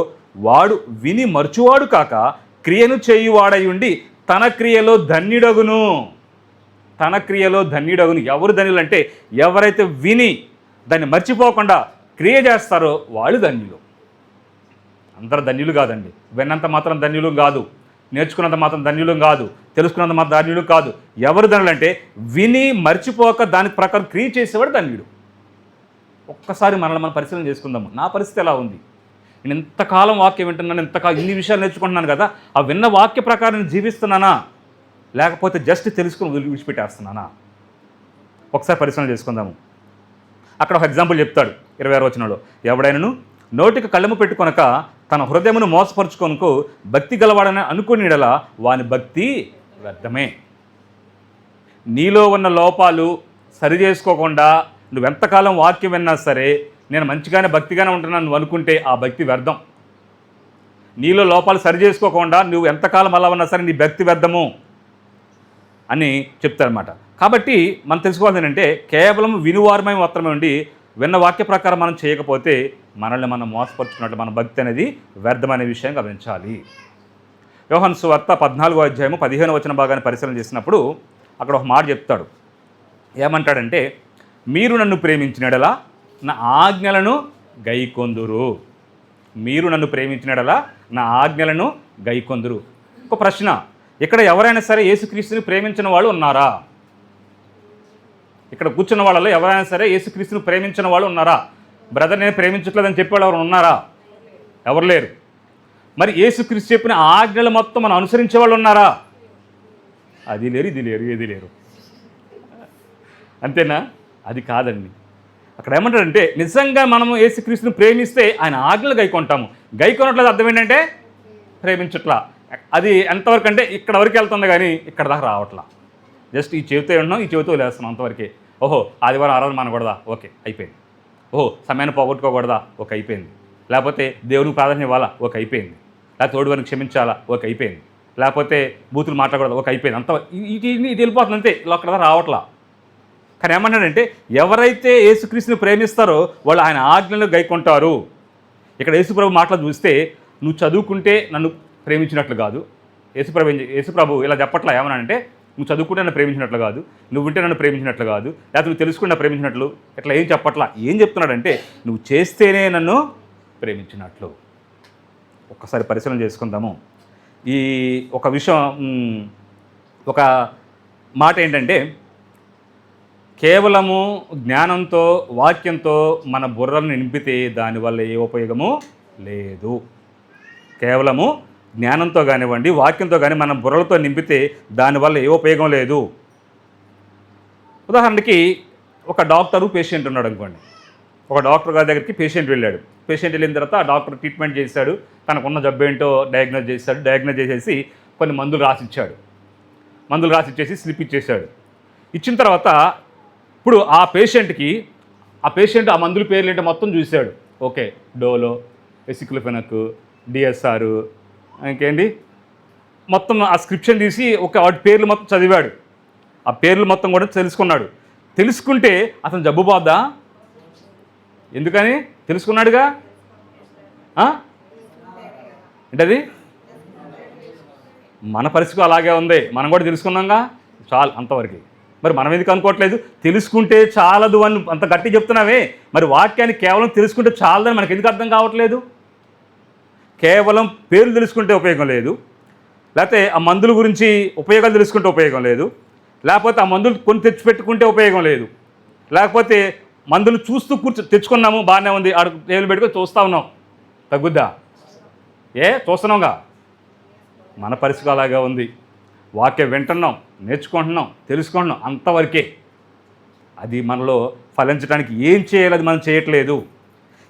వాడు విని మర్చువాడు కాక క్రియను చేయువాడై ఉండి తన క్రియలో ధన్యుడగును. తన క్రియలో ధన్యుడగును. ఎవరు ధన్యులు అంటే ఎవరైతే విని దాన్ని మర్చిపోకుండా క్రియ చేస్తారో వాళ్ళు ధన్యులు. అందరూ ధన్యులు కాదండి. విన్నంత మాత్రం ధన్యులు కాదు, నేర్చుకున్నంత మాత్రం ధన్యులు కాదు, తెలుసుకున్నంత మాత్రం ధన్యులు కాదు. ఎవరు ధన్యులు అంటే విని మర్చిపోక దాని ప్రకారం క్రియ చేసేవాడు ధన్యుడు. ఒక్కసారి మనల్ని మనం పరిశీలన చేసుకుందాము. నా పరిస్థితి ఎలా ఉంది? నేను ఇంతకాలం వాక్యం వింటున్నాను, ఇన్ని విషయాలు నేర్చుకుంటున్నాను కదా, ఆ విన్న వాక్య ప్రకారం నేను జీవిస్తున్నానా, లేకపోతే జస్ట్ తెలుసుకుని విడిచిపెట్టేస్తున్నానా? ఒకసారి పరిశీలన చేసుకుందాము. అక్కడ ఒక ఎగ్జాంపుల్ చెప్తాడు 26వ వచనంలో, ఎవడైనను నోటికి కళ్ళెము పెట్టుకొనక తన హృదయమును మోసపరుచుకొనుకు భక్తి గలవాడని అనుకునేడలా వాని భక్తి వ్యర్థమే. నీలో ఉన్న లోపాలు సరి చేసుకోకుండా నువ్వెంతకాలం వాక్యం విన్నా సరే నేను మంచిగానే భక్తిగానే ఉంటున్నాను నువ్వు అనుకుంటే ఆ భక్తి వ్యర్థం. నీలో లోపాలు సరి చేసుకోకుండా నువ్వు ఎంతకాలం అలా ఉన్నా సరే నీ భక్తి వ్యర్థము అని చెప్తారనమాట. కాబట్టి మనం తెలుసుకోవాలి ఏంటంటే కేవలం వినువారమై మాత్రమే ఉండి విన్న వాక్య ప్రకారం మనం చేయకపోతే మనల్ని మనం మోసపరుచుకున్నట్లు మన భక్తి అనేది వ్యర్థమనే విషయం గమనించాలి. యోహాను సువార్త 14వ అధ్యాయము 15వ వచన భాగాన్ని పరిశీలన చేసినప్పుడు అక్కడ ఒక మాట చెప్తాడు. ఏమంటాడంటే, మీరు నన్ను ప్రేమించినడలా నా ఆజ్ఞలను గైకొందురు. మీరు నన్ను ప్రేమించినడలా నా ఆజ్ఞలను గైకొందురు. ఒక ప్రశ్న, ఇక్కడ ఎవరైనా సరే యేసుక్రీస్తుని ప్రేమించిన వాళ్ళు ఉన్నారా? ఇక్కడ కూర్చున్న వాళ్ళలో ఎవరైనా సరే యేసుక్రీస్తుని ప్రేమించిన వాళ్ళు ఉన్నారా? బ్రదర్ నేను ప్రేమించట్లేదని చెప్పేవాళ్ళు ఎవరు ఉన్నారా? ఎవరు లేరు. మరి యేసుక్రీస్తు చెప్పిన ఆజ్ఞలు మొత్తం మనం అనుసరించే వాళ్ళు ఉన్నారా? అది లేరు, ఇది లేరు, ఏది లేరు. అంతేనా? అది కాదండి. అక్కడ ఏమంటాడంటే నిజంగా మనము యేసుక్రీస్తుని ప్రేమిస్తే ఆయన ఆజ్ఞలు గైకొంటాము. గైకొనట్లేదు అర్థం ఏంటంటే ప్రేమించట్లా. అది ఎంతవరకు అంటే ఇక్కడ వరకు వెళ్తుంది కానీ ఇక్కడ దాకా రావట్లా. జస్ట్ ఈ చెవితో ఉన్నాం, ఈ చెవితో లేస్తున్నాం అంతవరకే. ఓహో ఆదివారం ఆరాధన మనకూడదా? ఓకే అయిపోయింది. ఓహో సమయాన్ని పోగొట్టుకోకూడదా? ఓకే అయిపోయింది. లేకపోతే దేవునికి ప్రాధాన్యం ఇవ్వాలా? ఓకే అయిపోయింది. లేకపోతే తోడు వారిని క్షమించాలా? ఓకే అయిపోయింది. లేకపోతే బూతులు మాట్లాడకూడదు? ఓకే అయిపోయింది. అంత ఇది వెళ్ళిపోతుంది అంతే, ఇలా అక్కడ రావట్లా. కానీ ఏమన్నాడంటే ఎవరైతే యేసుక్రీస్తుని ప్రేమిస్తారో వాళ్ళు ఆయన ఆజ్ఞలను గైకొంటారు. ఇక్కడ యేసుప్రభు మాటలు చూస్తే నువ్వు చదువుకుంటే నన్ను ప్రేమించినట్లు కాదు. యేసుప్రభు ఇలా చెప్పట్లా. ఏమన్నాడంటే నువ్వు చదువుకుంటే నన్ను ప్రేమించినట్లు కాదు, నువ్వు వింటే నన్ను ప్రేమించినట్లు కాదు, లేకపోతే నువ్వు తెలుసుకుంటే ప్రేమించినట్లు, ఇట్లా ఏం చెప్పట్లా. ఏం చెప్తున్నాడంటే నువ్వు చేస్తేనే నన్ను ప్రేమించినట్లు. ఒక్కసారి పరిశీలన చేసుకుందాము. ఈ ఒక విషయం, ఒక మాట ఏంటంటే కేవలము జ్ఞానంతో వాక్యంతో మన బుర్రలను నింపితే దానివల్ల ఏ ఉపయోగము లేదు. కేవలము జ్ఞానంతో కానివ్వండి వాక్యంతో కానీ మన బుర్రలతో నింపితే దానివల్ల ఏ ఉపయోగం లేదు. ఉదాహరణకి ఒక డాక్టరు పేషెంట్ ఉన్నాడు అనుకోండి. ఒక డాక్టర్ గారి దగ్గరికి పేషెంట్ వెళ్ళాడు. పేషెంట్ వెళ్ళిన తర్వాత ఆ డాక్టర్ ట్రీట్మెంట్ చేశాడు, తనకున్న జబ్బు ఏంటో డయాగ్నోజ్ చేశాడు. డయాగ్నోజ్ చేసేసి కొన్ని మందులు రాసిచ్చాడు. మందులు రాసిచ్చేసి స్లిప్ ఇచ్చేశాడు. ఇచ్చిన తర్వాత ఇప్పుడు ఆ పేషెంట్ ఆ మందుల పేర్లు ఏంటో మొత్తం చూశాడు. ఓకే డోలో, ఎసిక్లోఫెనక్, డిఎస్ఆర్, ఇంకేంటి మొత్తం ఆ స్క్రిప్షన్ తీసి వాటి పేర్లు మొత్తం చదివాడు. ఆ పేర్లు మొత్తం కూడా తెలుసుకున్నాడు. తెలుసుకుంటే అతను జబ్బు పోద్దా? ఎందుకని తెలుసుకున్నాడుగా. ఏంటది? మన పరిస్థితి అలాగే ఉంది. మనం కూడా తెలుసుకున్నాంగా, చాలు అంతవరకు. మరి మనం ఎందుకు అనుకోవట్లేదు? తెలుసుకుంటే చాలదు అని అంత గట్టి చెప్తున్నావే, మరి వాక్యాన్ని కేవలం తెలుసుకుంటే చాలదని మనకు ఎందుకు అర్థం కావట్లేదు? కేవలం పేర్లు తెలుసుకుంటే ఉపయోగం లేదు, లేకపోతే ఆ మందుల గురించి ఉపయోగాలు తెలుసుకుంటే ఉపయోగం లేదు, లేకపోతే ఆ మందులు కొని తెచ్చిపెట్టుకుంటే ఉపయోగం లేదు, లేకపోతే మందులు చూస్తూ తెచ్చుకున్నాము బాగానే ఉంది, ఆడ టేబుల్ పెట్టుకొని చూస్తూ ఉన్నాం, తగ్గుద్దా? చూస్తున్నాంగా. మన పరిస్థితి అలాగే ఉంది. వాక్యం వింటున్నాం, నేర్చుకుంటున్నాం, తెలుసుకుంటున్నాం, అంతవరకే. అది మనలో ఫలించడానికి ఏం చేయాలి అది మనం చేయట్లేదు.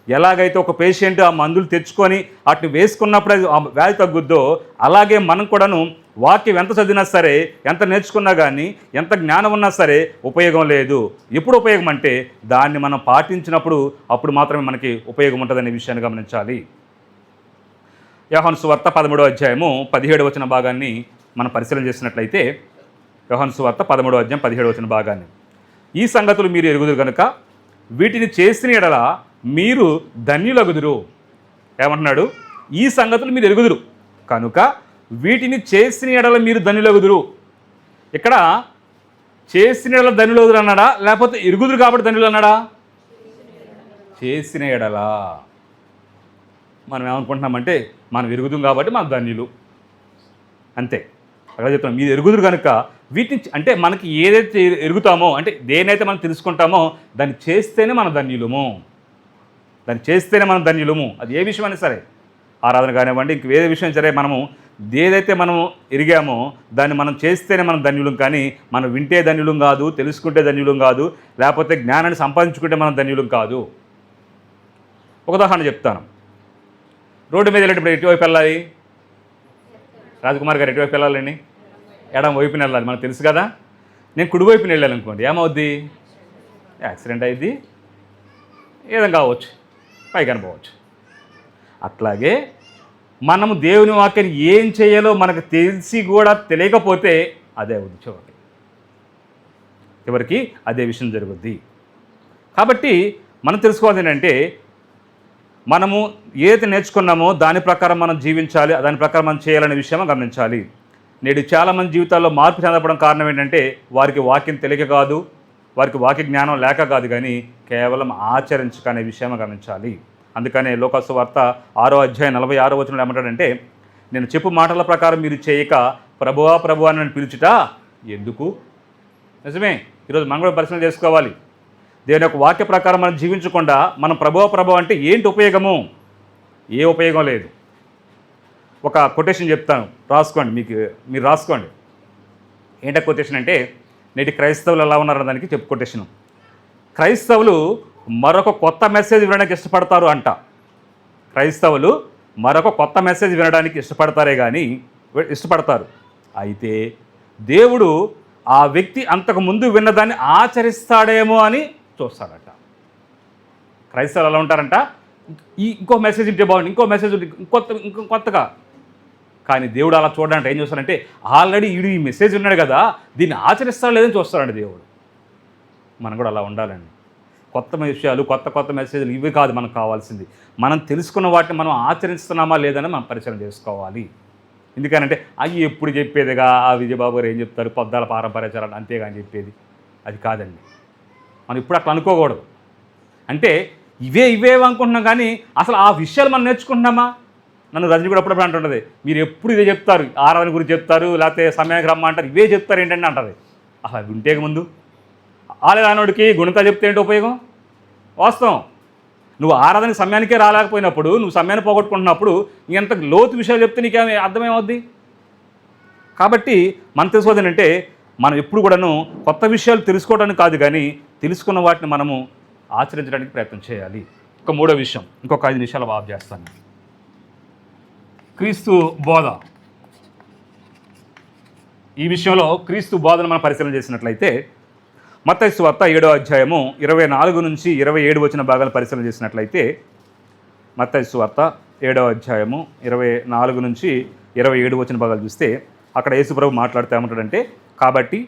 ఎలాగైతే ఒక పేషెంట్ ఆ మందులు తెచ్చుకొని వాటిని వేసుకున్నప్పుడు అది ఆ వ్యాధి తగ్గుద్దో అలాగే మనం కూడాను వాక్యం ఎంత చదివినా సరే, ఎంత నేర్చుకున్నా కానీ, ఎంత జ్ఞానం ఉన్నా సరే ఉపయోగం లేదు. ఎప్పుడు ఉపయోగం అంటే దాన్ని మనం పాటించినప్పుడు, అప్పుడు మాత్రమే మనకి ఉపయోగం ఉంటుందనే విషయాన్ని గమనించాలి. యోహాను సువార్త 13వ అధ్యాయము 17వ వచన భాగాన్ని మనం పరిశీలన చేసినట్లయితే యోహాను సువార్త 13వ అధ్యాయం 17వ వచన భాగాన్ని, ఈ సంగతులు మీరు ఎరుగుదురు కనుక వీటిని చేసిన ఎడల మీరు ధన్యులగుదురు. ఏమంటున్నాడు? ఈ సంగతులు మీరు ఎరుగుదురు కనుక వీటిని చేసిన ఎడల మీరు ధన్యులగుదురు. ఇక్కడ చేసిన ఎడల ధన్యులగుదురు అన్నాడా, లేకపోతే ఎరుగుదురు కాబట్టి ధన్యులు అన్నాడా? చేసిన ఎడల. మనం ఏమనుకుంటున్నామంటే మనం ఎరుగుదాం కాబట్టి మనం ధన్యులు, అంతే. అక్కడ చెప్తున్నాం మీరు ఎరుగుదురు కనుక వీటిని, అంటే మనకి ఏదైతే ఎరుగుతామో, అంటే దేనైతే మనం తెలుసుకుంటామో దాన్ని చేస్తేనే మనం ధన్యులము, దాన్ని చేస్తేనే మనం ధన్యులము. అది ఏ విషయమైనా సరే, ఆరాధన కానివ్వండి, ఇంక వేరే విషయం సరే, మనము ఏదైతే మనం ఎరిగామో దాన్ని మనం చేస్తేనే మనం ధన్యులం. కానీ మనం వింటే ధన్యులం కాదు, తెలుసుకుంటే ధన్యులం కాదు, లేకపోతే జ్ఞానాన్ని సంపాదించుకుంటే మనం ధన్యులం కాదు. ఒక ఉదాహరణ చెప్తాను. రోడ్డు మీద వెళ్ళేటప్పుడు ఎటువైపు వెళ్ళాలి? రాజకుమార్ గారు ఎటువైపు వెళ్ళాలండి? ఎడం వైపున వెళ్ళాలి, మనకు తెలుసు కదా. నేను కుడివైపున వెళ్ళాను అనుకోండి, ఏమవుద్ది? యాక్సిడెంట్ అయింది, ఏదైనా కావచ్చు, పైకి అనుకోవచ్చు. అట్లాగే మనము దేవుని వాక్యాన్ని ఏం చేయాలో మనకు తెలిసి కూడా తెలియకపోతే అదే అవుద్ది చివరికి అదే విషయం జరుగుద్ది. కాబట్టి మనం తెలుసుకోవాల్సింది ఏంటంటే, మనము ఏదైతే నేర్చుకున్నామో దాని ప్రకారం మనం జీవించాలి, దాని ప్రకారం మనం చేయాలనే విషయం గమనించాలి. నేడు చాలామంది జీవితాల్లో మార్పు చెందడం కారణం ఏంటంటే వారికి వాక్యం తెలియక కాదు, వారికి వాక్య జ్ఞానం లేక కాదు, కానీ కేవలం ఆచరించక అనే విషయం గమనించాలి. అందుకనే లోకాసు వార్త 6వ అధ్యాయం 46వ వచనంలో ఏమంటాడంటే, నేను చెప్పు మాటల ప్రకారం మీరు చేయక ప్రభువా ప్రభువా అని నన్ను పిలుచుట ఎందుకు? నిజమే, ఈరోజు మనం కూడా పరిశీలన చేసుకోవాలి. దేవుని యొక్క వాక్య ప్రకారం మనం జీవించకుండా మనం ప్రభువా ప్రభువా అంటే ఏంటి ఉపయోగము? ఏ ఉపయోగం లేదు. ఒక కొటేషన్ చెప్తాను, రాసుకోండి, మీరు రాసుకోండి. ఏంటో కొటేషన్ అంటే, నేటి క్రైస్తవులు ఎలా ఉన్నారన్న దానికి చెప్పు కొటేషను. క్రైస్తవులు మరొక కొత్త మెసేజ్ వినడానికి ఇష్టపడతారు అంట. క్రైస్తవులు మరొక కొత్త మెసేజ్ వినడానికి ఇష్టపడతారు. అయితే దేవుడు ఆ వ్యక్తి అంతకుముందు విన్నదాన్ని ఆచరిస్తాడేమో అని చూస్తాడట. క్రైస్తవులు ఎలా ఉంటారంట, ఇంకో మెసేజ్ ఉంటే బాగుంది, ఇంకో మెసేజ్ ఉంటే కొత్తగా. కానీ దేవుడు అలా చూడాలంటే ఏం చూస్తాడంటే, ఆల్రెడీ ఈ మెసేజ్ ఉన్నాడు కదా, దీన్ని ఆచరిస్తాడు లేదని చూస్తాడండి దేవుడు. మనం కూడా అలా ఉండాలండి. కొత్త విషయాలు, కొత్త మెసేజ్లు ఇవి కాదు మనకు కావాల్సింది. మనం తెలుసుకున్న వాటిని మనం ఆచరిస్తున్నామా లేదని మనం పరిశీలన చేసుకోవాలి. ఎందుకనంటే అవి ఎప్పుడు చెప్పేదిగా, ఆ విజయబాబు గారు ఏం చెప్తారు, పొద్దాల పారంపర్యాచారాలు అంతేగాని చెప్పేది అది కాదండి. మనం ఇప్పుడు అట్లా అనుకోకూడదు. అంటే ఇవే అనుకుంటున్నాం, కానీ అసలు ఆ విషయాలు మనం నేర్చుకుంటున్నామా? నన్ను రజని కూడా అప్పుడప్పుడు అంటుంటుంది, మీరు ఎప్పుడు ఇదే చెప్తారు, ఆరాధన గురించి చెప్తారు, లేకపోతే సమయానికి రమ్మంటారు, ఇవే చెప్తారు ఏంటంటే అంటుంది. అసలు వింటే ముందు ఆలయానోడికి గుణిత చెప్తే ఏంటి ఉపయోగం? వాస్తవం, నువ్వు ఆరాధనకి సమయానికే రాలేకపోయినప్పుడు, నువ్వు సమయాన్ని పోగొట్టుకుంటున్నప్పుడు ఇంత లోతు విషయాలు చెప్తే నీకేమీ అర్థమేమవుద్ది? కాబట్టి మనం తెలుసుకోవద్దు ఏంటంటే, మనం ఎప్పుడు కూడాను కొత్త విషయాలు తెలుసుకోవడానికి కాదు, కానీ తెలుసుకున్న వాటిని మనము ఆచరించడానికి ప్రయత్నం చేయాలి. ఒక మూడో విషయం, ఇంకొక 5 నిమిషాలు వాపు చేస్తాను. క్రీస్తు బోధ. ఈ విషయంలో క్రీస్తు బోధను మనం పరిశీలన చేసినట్లయితే మత్తయి సువార్త 7వ అధ్యాయము 24 నుంచి 27 వచన భాగాలు పరిశీలన చేసినట్లయితే, మత్తయి సువార్త 7వ అధ్యాయము 24 నుంచి 27 వచన భాగాలు చూస్తే అక్కడ యేసుప్రభు మాట్లాడుతూ ఏమంటాడంటే, కాబట్టి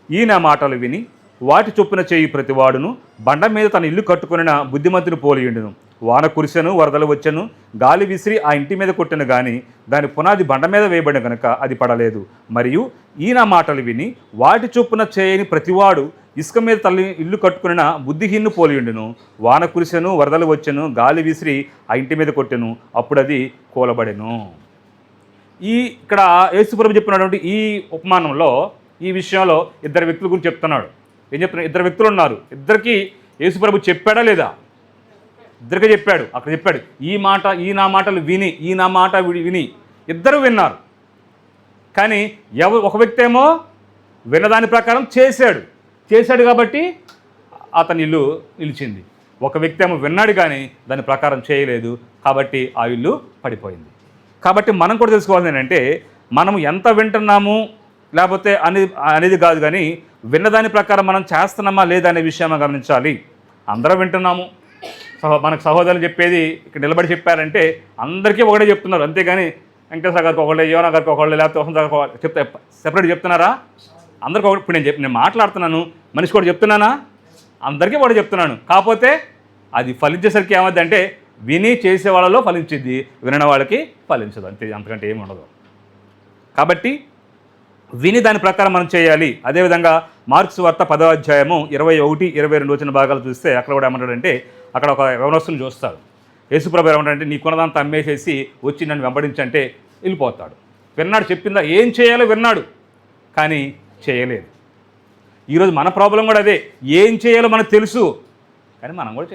ఈ నా మాటలు విని వాటి చొప్పున చేయి ప్రతివాడును బండ మీద తన ఇల్లు కట్టుకున్న బుద్ధిమంతుని పోలియుండును. వాన కురిసెను, వరదలు వచ్చెను, గాలి విసిరి ఆ ఇంటి మీద కొట్టెను, కానీ దాని పునాది బండ మీద వేయబడిన కనుక అది పడలేదు. మరియు ఈ నా మాటలు విని వాటి చొప్పున చేయని ప్రతివాడు ఇసుక మీద తల్లి ఇల్లు కట్టుకున్న బుద్ధిహీను పోలియుండును. వాన కురిసెను, వరదలు వచ్చెను, గాలి విసిరి ఆ ఇంటి మీద కొట్టెను, అప్పుడు అది కూలబడెను. ఇక్కడ యేసుప్రభు చెప్పినటువంటి ఈ ఉపమానంలో, ఈ విషయంలో 2 వ్యక్తుల గురించి చెప్తున్నాడు. ఏం చెప్తున్నాడు? 2 వ్యక్తులు ఉన్నారు. ఇద్దరికి యేసుప్రభు చెప్పాడా లేదా? ఇద్దరికే చెప్పాడు. అక్కడ చెప్పాడు, ఈ నా మాటలు విని ఇద్దరు విన్నారు. కానీ ఒక వ్యక్తి ఏమో విన్నదాని ప్రకారం చేశాడు కాబట్టి అతని ఇల్లు నిలిచింది. ఒక వ్యక్తి ఏమో విన్నాడు కానీ దాని ప్రకారం చేయలేదు కాబట్టి ఆ ఇల్లు పడిపోయింది. కాబట్టి మనం కూడా తెలుసుకోవాల్సింది ఏంటంటే, మనం ఎంత వింటున్నాము లేకపోతే అనేది కాదు, కానీ విన్నదాని ప్రకారం మనం చేస్తున్నామా లేదా అనే విషయం గమనించాలి. అందరం వింటున్నాము, మనకు సహోదరులు చెప్పేది ఇక్కడ నిలబడి చెప్పారంటే అందరికీ ఒకటే చెప్తున్నారు, అంతేగాని వెంకటేశ్వర గారికి ఒకళ్ళు, యోనా గారికి ఒకళ్ళు, లేకపోతే వసంత గారికి ఒకళ్ళు చెప్తే సెపరేట్ చెప్తున్నారా? అందరికి ఒకటి. ఇప్పుడు నేను మాట్లాడుతున్నాను, మనిషి కూడా చెప్తున్నానా? అందరికీ కూడా చెప్తున్నాను. కాకపోతే అది ఫలించేసరికి ఏమవుద్ది అంటే విని చేసే వాళ్ళలో ఫలించిద్ది, వినని వాళ్ళకి ఫలించదు, అంతే, అంతకంటే ఏమి ఉండదు. కాబట్టి విని దాని ప్రకారం మనం చేయాలి. అదేవిధంగా మార్క్స్ వార్త 10వ అధ్యాయము 21, 22 వచ్చిన భాగాలు చూస్తే అక్కడ కూడా ఏమంటాడంటే, అక్కడ ఒక యవనస్తుని చూస్తాడు. యేసుప్రభు ఏమంటాడంటే, నీకున్నదంతా అమ్మేసేసి వచ్చి నన్ను వెంబడించంటే వెళ్ళిపోతాడు. విన్నాడు, చెప్పిందా ఏం చేయాలో విన్నాడు, కానీ చేయలేదు. ఈరోజు మన ప్రాబ్లం కూడా అదే, ఏం చేయాలో మనకు తెలుసు కానీ మనం కూడా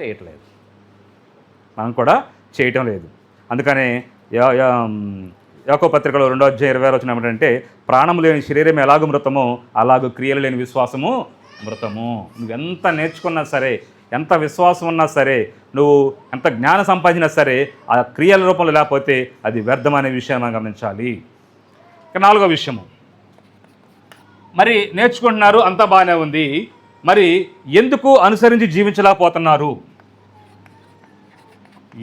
చేయటం లేదు. అందుకనే యాకోబు పత్రికలో 2వ అధ్యాయం 20 వచ్చిన ఏమిటంటే, ప్రాణం లేని శరీరం ఎలాగో మృతమో అలాగూ క్రియలు లేని విశ్వాసము మృతము. నువ్వెంత నేర్చుకున్నా సరే, ఎంత విశ్వాసం ఉన్నా సరే, నువ్వు ఎంత జ్ఞానం సంపాదించినా సరే, ఆ క్రియల రూపంలో లేకపోతే అది వ్యర్థమనే విషయాన్ని మనం గమనించాలి. ఇక 4వ విషయము, మరి నేర్చుకుంటున్నారు, అంతా బాగానే ఉంది, మరి ఎందుకు అనుసరించి జీవించలేకపోతున్నారు?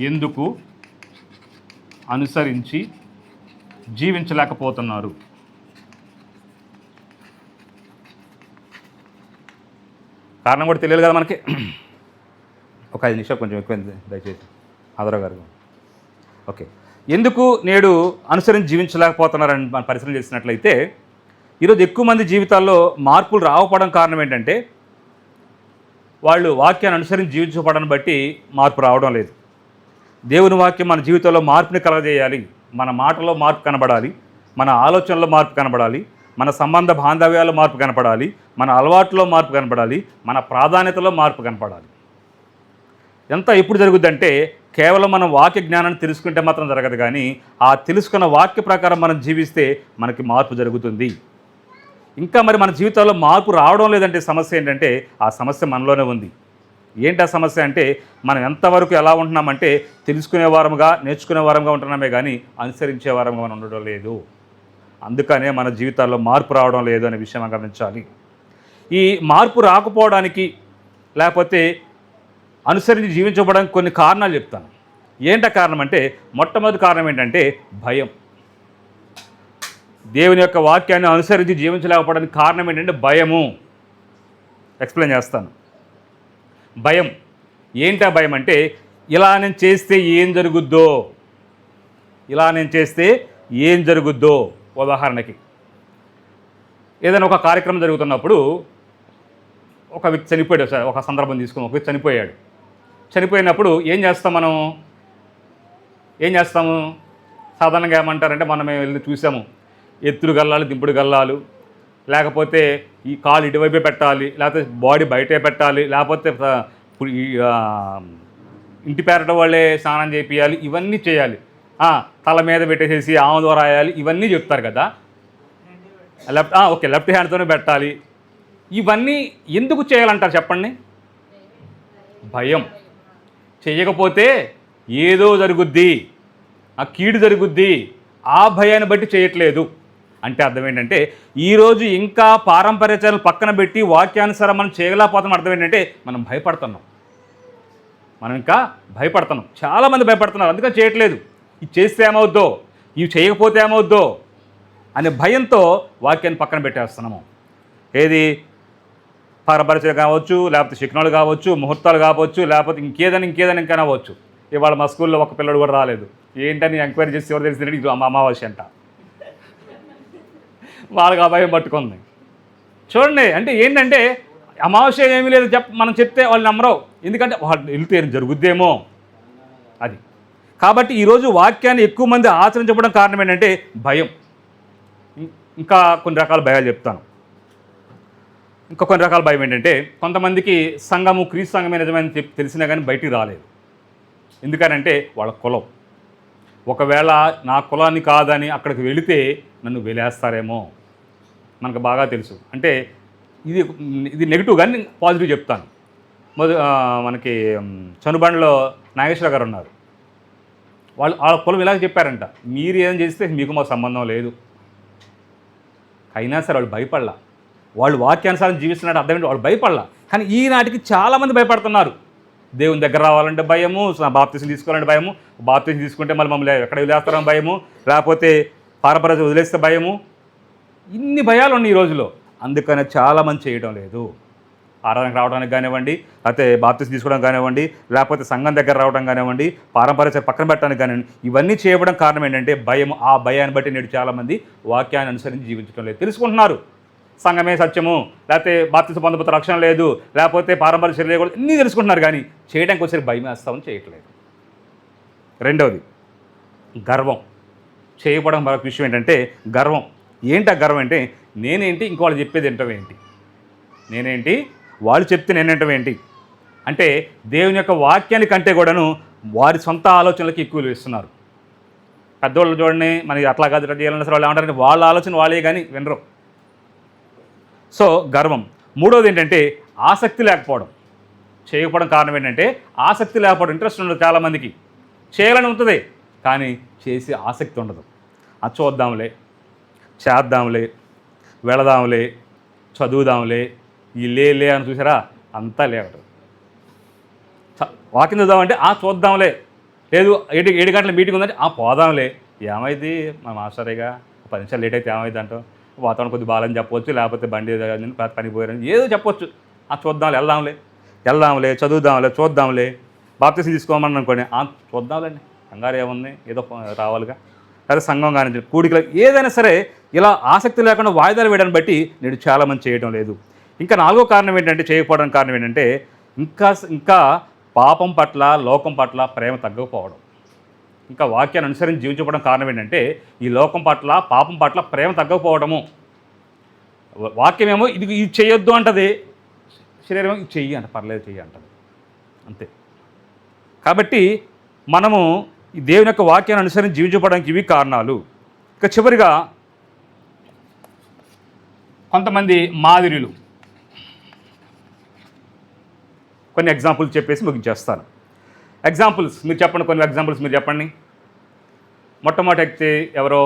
ఎందుకు అనుసరించి జీవించలేకపోతున్నారు? కారణం కూడా తెలియదు కదా మనకి. ఒక 5 నిమిషాలు కొంచెం ఎక్కువైంది దయచేసి ఆదరావు గారు. ఓకే, ఎందుకు నేడు అనుసరించి జీవించలేకపోతున్నారని మనం పరిశీలన చేసినట్లయితే, ఈరోజు ఎక్కువ మంది జీవితాల్లో మార్పులు రాకపోవడం కారణం ఏంటంటే, వాళ్ళు వాక్యాన్ని అనుసరించి జీవించబడని బట్టి మార్పు రావడం లేదు. దేవుని వాక్యం మన జీవితంలో మార్పుని కలగజేయాలి. మన మాటలో మార్పు కనబడాలి, మన ఆలోచనలో మార్పు కనబడాలి, మన సంబంధ బాంధవ్యాల్లో మార్పు కనపడాలి, మన అలవాట్లో మార్పు కనపడాలి, మన ప్రాధాన్యతలో మార్పు కనపడాలి. ఎంత ఎప్పుడు జరుగుద్దంటే, కేవలం మనం వాక్య జ్ఞానాన్ని తెలుసుకుంటే మాత్రం జరగదు, కానీ ఆ తెలుసుకున్న వాక్య ప్రకారం మనం జీవిస్తే మనకి మార్పు జరుగుతుంది. ఇంకా మరి మన జీవితాల్లో మార్పు రావడం లేదంటే సమస్య ఏంటంటే, ఆ సమస్య మనలోనే ఉంది. ఏంటి ఆ సమస్య అంటే, మనం ఎంతవరకు ఎలా ఉంటున్నామంటే తెలుసుకునే వారంగా, నేర్చుకునే వారంగా ఉంటున్నామే కానీ అనుసరించే వారంగా మనం ఉండడం లేదు. అందుకనే మన జీవితాల్లో మార్పు రావడం లేదు అనే విషయం మనం గమనించాలి. ఈ మార్పు రాకపోవడానికి, లేకపోతే అనుసరించి జీవించబడడానికి కొన్ని కారణాలు చెప్తాను. ఏంట కారణం అంటే, మొట్టమొదటి కారణం ఏంటంటే భయం. దేవుని యొక్క వాక్యాన్ని అనుసరించి జీవించలేకపోవడానికి కారణం ఏంటంటే భయము. ఎక్స్ప్లెయిన్ చేస్తాను. భయం ఏంటా? భయం అంటే, ఇలా నేను చేస్తే ఏం జరుగుద్దో, ఇలా నేను చేస్తే ఏం జరుగుద్దో. ఉదాహరణకి ఏదైనా ఒక కార్యక్రమం జరుగుతున్నప్పుడు ఒక వ్యక్తి చనిపోయాడు. ఒక సందర్భం తీసుకుని ఒక వ్యక్తి చనిపోయాడు. చనిపోయినప్పుడు ఏం చేస్తాము? సాధారణంగా ఏమంటారంటే, మనం వెళ్ళి చూసాము, ఎత్తులు గల్లాలు, దింపుడు గల్లాలు, లేకపోతే ఈ కాలు ఇటువైపే పెట్టాలి, లేకపోతే బాడీ బయటే పెట్టాలి, లేకపోతే ఇంటి పేరట వాళ్ళే స్నానం చేపియాలి, ఇవన్నీ చేయాలి. తల మీద పెట్టేసేసి ఆమె రాయాలి, ఇవన్నీ చెప్తారు కదా. లెఫ్ట్ హ్యాండ్తోనే పెట్టాలి. ఇవన్నీ ఎందుకు చేయాలంటారు చెప్పండి? భయం. చేయకపోతే ఏదో జరుగుద్ది, ఆ కీడు జరుగుద్ది, ఆ భయాన్ని బట్టి చేయట్లేదు. అంటే అర్థం ఏంటంటే, ఈరోజు ఇంకా పారంపర్యాచారాలు పక్కన పెట్టి వాక్యానుసారం మనం చేయలేకపోతాం. అర్థం ఏంటంటే, మనం ఇంకా భయపడుతున్నాం. చాలామంది భయపడుతున్నారు, అందుకని చేయట్లేదు. ఇది చేస్తే ఏమవుద్దో, ఇవి చేయకపోతే ఏమవుద్దో అనే భయంతో వాక్యాన్ని పక్కన పెట్టేస్తున్నాము. ఏది పారంపర్యాలు కావచ్చు, లేకపోతే శిక్షణలు కావచ్చు, ముహూర్తాలు కావచ్చు, లేకపోతే ఇంకేదైనా ఇంకా అవ్వచ్చు. ఇవాళ మా స్కూల్లో ఒక పిల్లడు కూడా రాలేదు. ఏంటని ఎంక్వైరీ చేసి ఎవరు తెలిసిందంటే, ఇది అమావాస్య అంట. వాళ్ళకి ఆ భయం పట్టుకుంది. చూడండి, అంటే ఏంటంటే అమావాస్య ఏమీ లేదు మనం చెప్తే వాళ్ళు నమ్మరు. ఎందుకంటే వాళ్ళు వెళ్తే జరుగుద్దేమో అది. కాబట్టి ఈరోజు వాక్యాన్ని ఎక్కువ మంది ఆచరించడం కారణం ఏంటంటే భయం. ఇంకా కొన్ని రకాల భయాలు చెప్తాను. ఇంకా కొన్ని రకాల భయం ఏంటంటే, కొంతమందికి సంఘము క్రీస్తు సంఘమే నిజమని తెలిసినా కానీ బయటికి రాలేదు. ఎందుకనంటే వాళ్ళ కులం. ఒకవేళ నా కులాన్ని కాదని అక్కడికి వెళితే నన్ను వెలేస్తారేమో, మనకు బాగా తెలుసు. అంటే ఇది నెగిటివ్, కానీ పాజిటివ్ చెప్తాను. మనకి చనుబండలో నాగేశ్వర గారు ఉన్నారు. వాళ్ళ కులం ఇలాగ చెప్పారంట, మీరు ఏం చేస్తే మీకు మా సంబంధం లేదు. అయినా సరే వాళ్ళు భయపడలా. వాళ్ళు వాక్యానుసారం జీవిస్తున్నట్టు అర్థమైంది, వాళ్ళు భయపడలా. కానీ ఈనాటికి చాలామంది భయపడుతున్నారు. దేవుని దగ్గర రావాలంటే భయము, బాప్తీసం తీసుకోవాలంటే భయము, బాప్తీసం తీసుకుంటే మళ్ళీ మమ్మల్ని ఎక్కడ వదిలేస్తారని భయము, లేకపోతే పారపర వదిలేస్తే భయము. ఇన్ని భయాలు ఉన్నాయి ఈ రోజులో. అందుకనే చాలామంది చేయడం లేదు. ఆరాధనకు రావడానికి కానివ్వండి, లేకపోతే బాప్తీసం తీసుకోవడానికి కానివ్వండి, లేకపోతే సంఘం దగ్గర రావడం కానివ్వండి, పారంపర్య పక్కన పెట్టడానికి కానివ్వండి, ఇవన్నీ చేయడం కారణం ఏంటంటే భయం. ఆ భయాన్ని బట్టి నేడు చాలామంది వాక్యాన్ని అనుసరించి జీవించడం లేదు. తెలుసుకుంటున్నారు సంఘమే సత్యము, లేకపోతే బాప్తీసం పొందకపోతే రక్షణ లేదు, లేకపోతే పారంపర్య చర్య కూడా అన్నీ తెలుసుకుంటున్నారు, కానీ చేయడానికి ఒకసారి భయం వేస్తామని చేయట్లేదు. రెండవది గర్వం. చేయబడం మరొక విషయం ఏంటంటే గర్వం. ఏంటి ఆ గర్వం అంటే నేనేంటి ఇంకో వాళ్ళు చెప్పేది ఏంటవేంటి, నేనేంటి వాళ్ళు చెప్తే నేనేంటవేంటి అంటే దేవుని యొక్క వాక్యాన్ని కంటే కూడాను వారి సొంత ఆలోచనలకి ఎక్కువ ఇస్తున్నారు. పెద్దవాళ్ళు చూడండి, మనకి అట్లా కాదు ఇట్లా చేయాలన్నా సరే వాళ్ళు ఏమంటారంటే వాళ్ళ ఆలోచన వాళ్ళే కానీ వినరు. సో గర్వం. మూడవది ఏంటంటే ఆసక్తి లేకపోవడం. చేయకపోవడం కారణం ఏంటంటే ఆసక్తి లేకపోవడం. ఇంట్రెస్ట్ ఉండదు చాలామందికి, చేయాలని ఉంటుంది కానీ చేసే ఆసక్తి ఉండదు. అది చూద్దాంలే, చేద్దాంలే, వెళదాంలే, చదువుదాంలే, ఈ లే అని చూసారా, అంతా లేవరు. వాకింగ్ చదువుదామంటే చూద్దాంలే, లేదు 7 గంటల మీటింగ్ ఉందంటే పోదాంలే, ఏమైంది మా మాస్టరేగా 10 నిమిషాలు లేట్ అయితే ఏమైంది అంటాం, వాతావరణం కొద్దిగా బాగాలని చెప్పవచ్చు, లేకపోతే బండి పని పోయారని ఏదో చెప్పొచ్చు. చూద్దాంలే, వెళ్దాంలే, చదువుదాంలే, చూద్దాంలే, బాప్తీసం తీసుకోమని అనుకోండి, చూద్దాంలేండి, కంగారు ఏముంది, ఏదో రావాలిగా, లేదా సంఘం కానీ కూడికలు ఏదైనా సరే ఇలా ఆసక్తి లేకుండా వాయిదాలు వేయడాన్ని బట్టి నేడు చాలామంది చేయడం లేదు. ఇంకా 4వ కారణం ఏంటంటే చేయకపోవడానికి కారణం ఏంటంటే ఇంకా పాపం పట్ల లోకం పట్ల ప్రేమ తగ్గకపోవడం. ఇంకా వాక్యాన్ని అనుసరించి జీవించడం కారణం ఏంటంటే ఈ లోకం పట్ల పాపం పట్ల ప్రేమ తగ్గకపోవడము. వాక్యమేమో ఇది చేయొద్దు అంటది, శరీరం ఇది చెయ్యి అంట, పర్లేదు చెయ్యి అంటది, అంతే. కాబట్టి మనము ఈ దేవుని యొక్క వాక్యాన్ని అనుసరించి జీవించడానికి ఇవి కారణాలు. ఇక చివరిగా కొంతమంది మాదిరిలు, కొన్ని ఎగ్జాంపుల్స్ చెప్పేసి ముగించేస్తాను. ఎగ్జాంపుల్స్ మీరు చెప్పండి, కొన్ని ఎగ్జాంపుల్స్ మీరు చెప్పండి. మొట్టమొదటి ఎవరో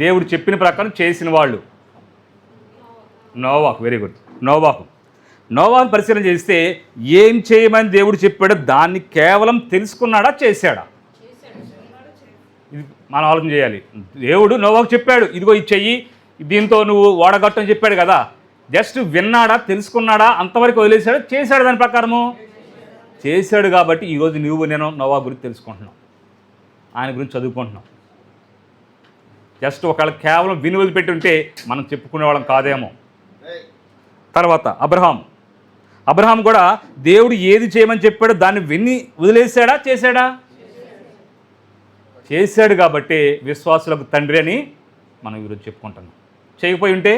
దేవుడు చెప్పిన ప్రకారం చేసిన వాళ్ళు. నోవాహు. Very good. నోవాహుని పరిశీలన చేస్తే ఏం చేయమని దేవుడు చెప్పాడో దాన్ని కేవలం తెలుసుకున్నాడా, చేశాడా? ఇది మనం ఆలోచన చేయాలి. దేవుడు నోవాహుకు చెప్పాడు, ఇదిగో ఇది చెయ్యి, దీంతో నువ్వు ఓడగట్టు అని చెప్పాడు కదా. జస్ట్ విన్నాడా, తెలుసుకున్నాడా, అంతవరకు వదిలేశాడు, చేశాడు దాని ప్రకారము? చేశాడు. కాబట్టి ఈరోజు నేను నోవాహు గురించి తెలుసుకుంటున్నాం, ఆయన గురించి చదువుకుంటున్నాం. జస్ట్ ఒకవేళ కేవలం విని వదిలిపెట్టి ఉంటే మనం చెప్పుకునే వాళ్ళం కాదేమో. తర్వాత అబ్రహాం కూడా దేవుడు ఏది చేయమని చెప్పాడో దాన్ని విని వదిలేశాడా, చేశాడా? చేశాడు. కాబట్టి విశ్వాసులకు తండ్రి అని మనం ఈరోజు చెప్పుకుంటున్నాం. చేయకపోయి ఉంటే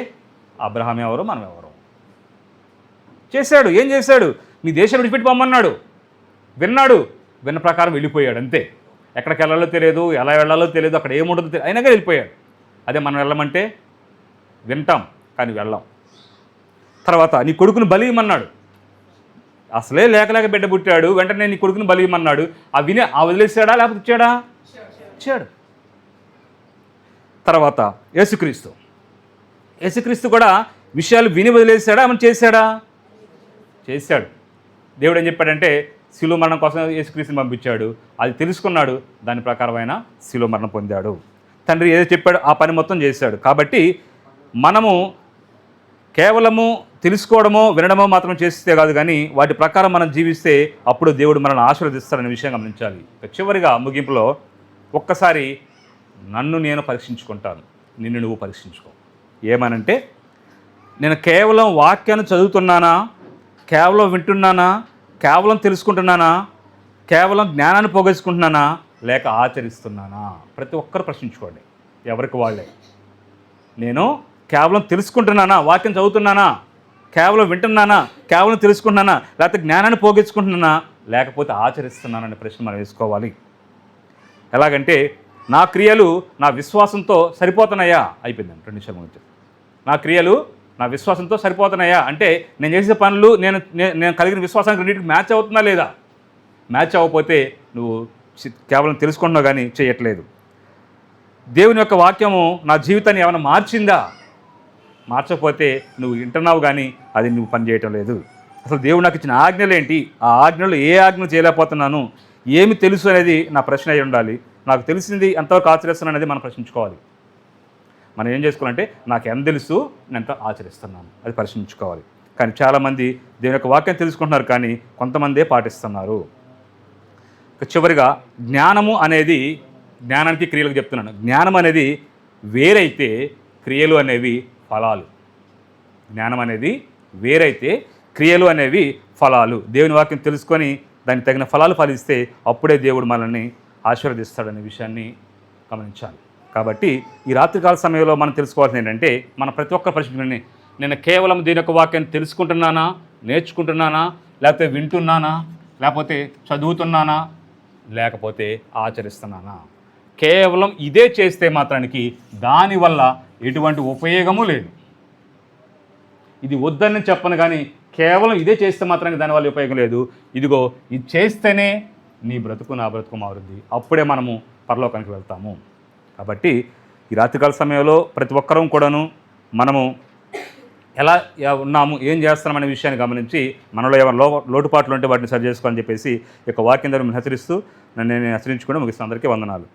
అబ్రహాం ఎవరు, మనం ఎవరు? చేశాడు. ఏం చేశాడు? నీ దేశం విడిచిపెట్టి పొమ్మన్నాడు, విన్నాడు, విన్న ప్రకారం వెళ్ళిపోయాడు, అంతే. ఎక్కడికి వెళ్ళాలో తెలియదు, ఎలా వెళ్ళాలో తెలియదు, అక్కడ ఏముంటుందో తెలియదు, అయినాగా వెళ్ళిపోయాడు. అదే మనం వెళ్ళమంటే వింటాం కానీ వెళ్ళాం. తర్వాత నీ కొడుకుని బలియమన్నాడు, అసలే లేక బిడ్డ పుట్టాడు, వెంటనే నీ కొడుకుని బలియమన్నాడు, వదిలేసాడా లేకపోతే ఇచ్చాడా? ఇచ్చాడు. తర్వాత యేసుక్రీస్తు కూడా విషయాలు విని వదిలేశాడా, ఏమని చేశాడా? చేశాడు. దేవుడు ఏం చెప్పాడంటే శిలువ మరణం కోసం యేసుక్రీస్తుని పంపించాడు, అది తెలుసుకున్నాడు, దాని ప్రకారమైన శిలువ మరణం పొందాడు. తండ్రి ఏదో చెప్పాడో ఆ పని మొత్తం చేశాడు. కాబట్టి మనము కేవలము తెలుసుకోవడమో వినడమో మాత్రం చేస్తే కాదు, కానీ వాటి ప్రకారం మనం జీవిస్తే అప్పుడు దేవుడు మనల్ని ఆశీర్వదిస్తాడనే విషయం గమనించాలి. చివరిగా ముగింపులో ఒక్కసారి నన్ను నేను పరీక్షించుకుంటాను, నిన్ను నువ్వు పరీక్షించుకో. ఏమనంటే నేను కేవలం వాక్యాన్ని చదువుతున్నానా, కేవలం వింటున్నానా, కేవలం తెలుసుకుంటున్నానా, కేవలం జ్ఞానాన్ని పోగేసుకుంటున్నానా, లేక ఆచరిస్తున్నానా? ప్రతి ఒక్కరు ప్రశ్నించుకోండి, ఎవరికి వాళ్ళే. నేను కేవలం తెలుసుకుంటున్నానా, వాక్యం చదువుతున్నానా, కేవలం వింటున్నానా, కేవలం తెలుసుకుంటున్నానా, లేకపోతే జ్ఞానాన్ని పోగొచ్చుకుంటున్నానా, లేకపోతే ఆచరిస్తున్నాననే ప్రశ్న మనం వేసుకోవాలి. ఎలాగంటే నా క్రియలు నా విశ్వాసంతో సరిపోతున్నాయా? అయిపోయిందండి 2 నిమిషాల ముందు. నా క్రియలు నా విశ్వాసంతో సరిపోతున్నాయా అంటే నేను చేసే పనులు నేను కలిగిన విశ్వాసానికి రెండింటికి మ్యాచ్ అవుతుందా లేదా? మ్యాచ్ అవ్వకపోతే నువ్వు కేవలం తెలుసుకుంటున్నావు కానీ చేయట్లేదు. దేవుని యొక్క వాక్యము నా జీవితాన్ని ఏమైనా మార్చిందా? మార్చకపోతే నువ్వు వింటున్నావు కానీ అది నువ్వు పని చేయటం లేదు. అసలు దేవుడు నాకు ఇచ్చిన ఆజ్ఞలు ఏంటి, ఆ ఆజ్ఞలు ఏ ఆజ్ఞలు చేయలేకపోతున్నాను, ఏమి తెలుసు అనేది నా ప్రశ్న అయి ఉండాలి. నాకు తెలిసింది ఎంతవరకు ఆచరిస్తున్నాను అనేది మనం ప్రశ్నించుకోవాలి. మనం ఏం చేసుకోవాలంటే నాకు ఎంత తెలుసు, నేను ఎంత ఆచరిస్తున్నాను అది పరిశీలించుకోవాలి. కానీ చాలామంది దేవుని యొక్క వాక్యం తెలుసుకుంటున్నారు, కానీ కొంతమందే పాటిస్తున్నారు. చివరిగా జ్ఞానము అనేది, జ్ఞానానికి క్రియలకు చెప్తున్నాను, జ్ఞానం అనేది వేరైతే క్రియలు అనేవి ఫలాలు. జ్ఞానం అనేది వేరైతే క్రియలు అనేవి ఫలాలు. దేవుని వాక్యం తెలుసుకొని దానికి తగిన ఫలాలు ఫలిస్తే అప్పుడే దేవుడు మనల్ని ఆశీర్వదిస్తాడనే విషయాన్ని గమనించాలి. కాబట్టి ఈ రాత్రికాల సమయంలో మనం తెలుసుకోవాల్సింది ఏంటంటే, మన ప్రతి ఒక్క పరిస్థితిని నేను కేవలం దీని యొక్క వాక్యాన్ని తెలుసుకుంటున్నానా, నేర్చుకుంటున్నానా, లేకపోతే వింటున్నానా, లేకపోతే చదువుతున్నానా, లేకపోతే ఆచరిస్తున్నానా. కేవలం ఇదే చేస్తే మాత్రానికి దానివల్ల ఎటువంటి ఉపయోగము లేదు. ఇది వద్దని చెప్పను, కానీ కేవలం ఇదే చేస్తే మాత్రానికి దానివల్ల ఉపయోగం లేదు. ఇదిగో ఇది చేస్తేనే నీ బ్రతుకు నా బ్రతుకు మారుద్ది, అప్పుడే మనము పరలోకానికి వెళ్తాము. కాబట్టి ఈ రాత్రికాల సమయంలో ప్రతి ఒక్కరం కూడాను మనము ఎలా ఉన్నాము, ఏం చేస్తున్నామనే విషయాన్ని గమనించి మనలో ఏమైనా లోటుపాట్లు ఉంటే వాటిని సరి చేసుకోవాలని చెప్పేసి ఈ యొక్క వాక్యం ద్వారా హెచ్చరిస్తూ నన్ను నేను హెచ్చరించుకుంటూ ముగిస్తాను. అందరికీ వందనాలు.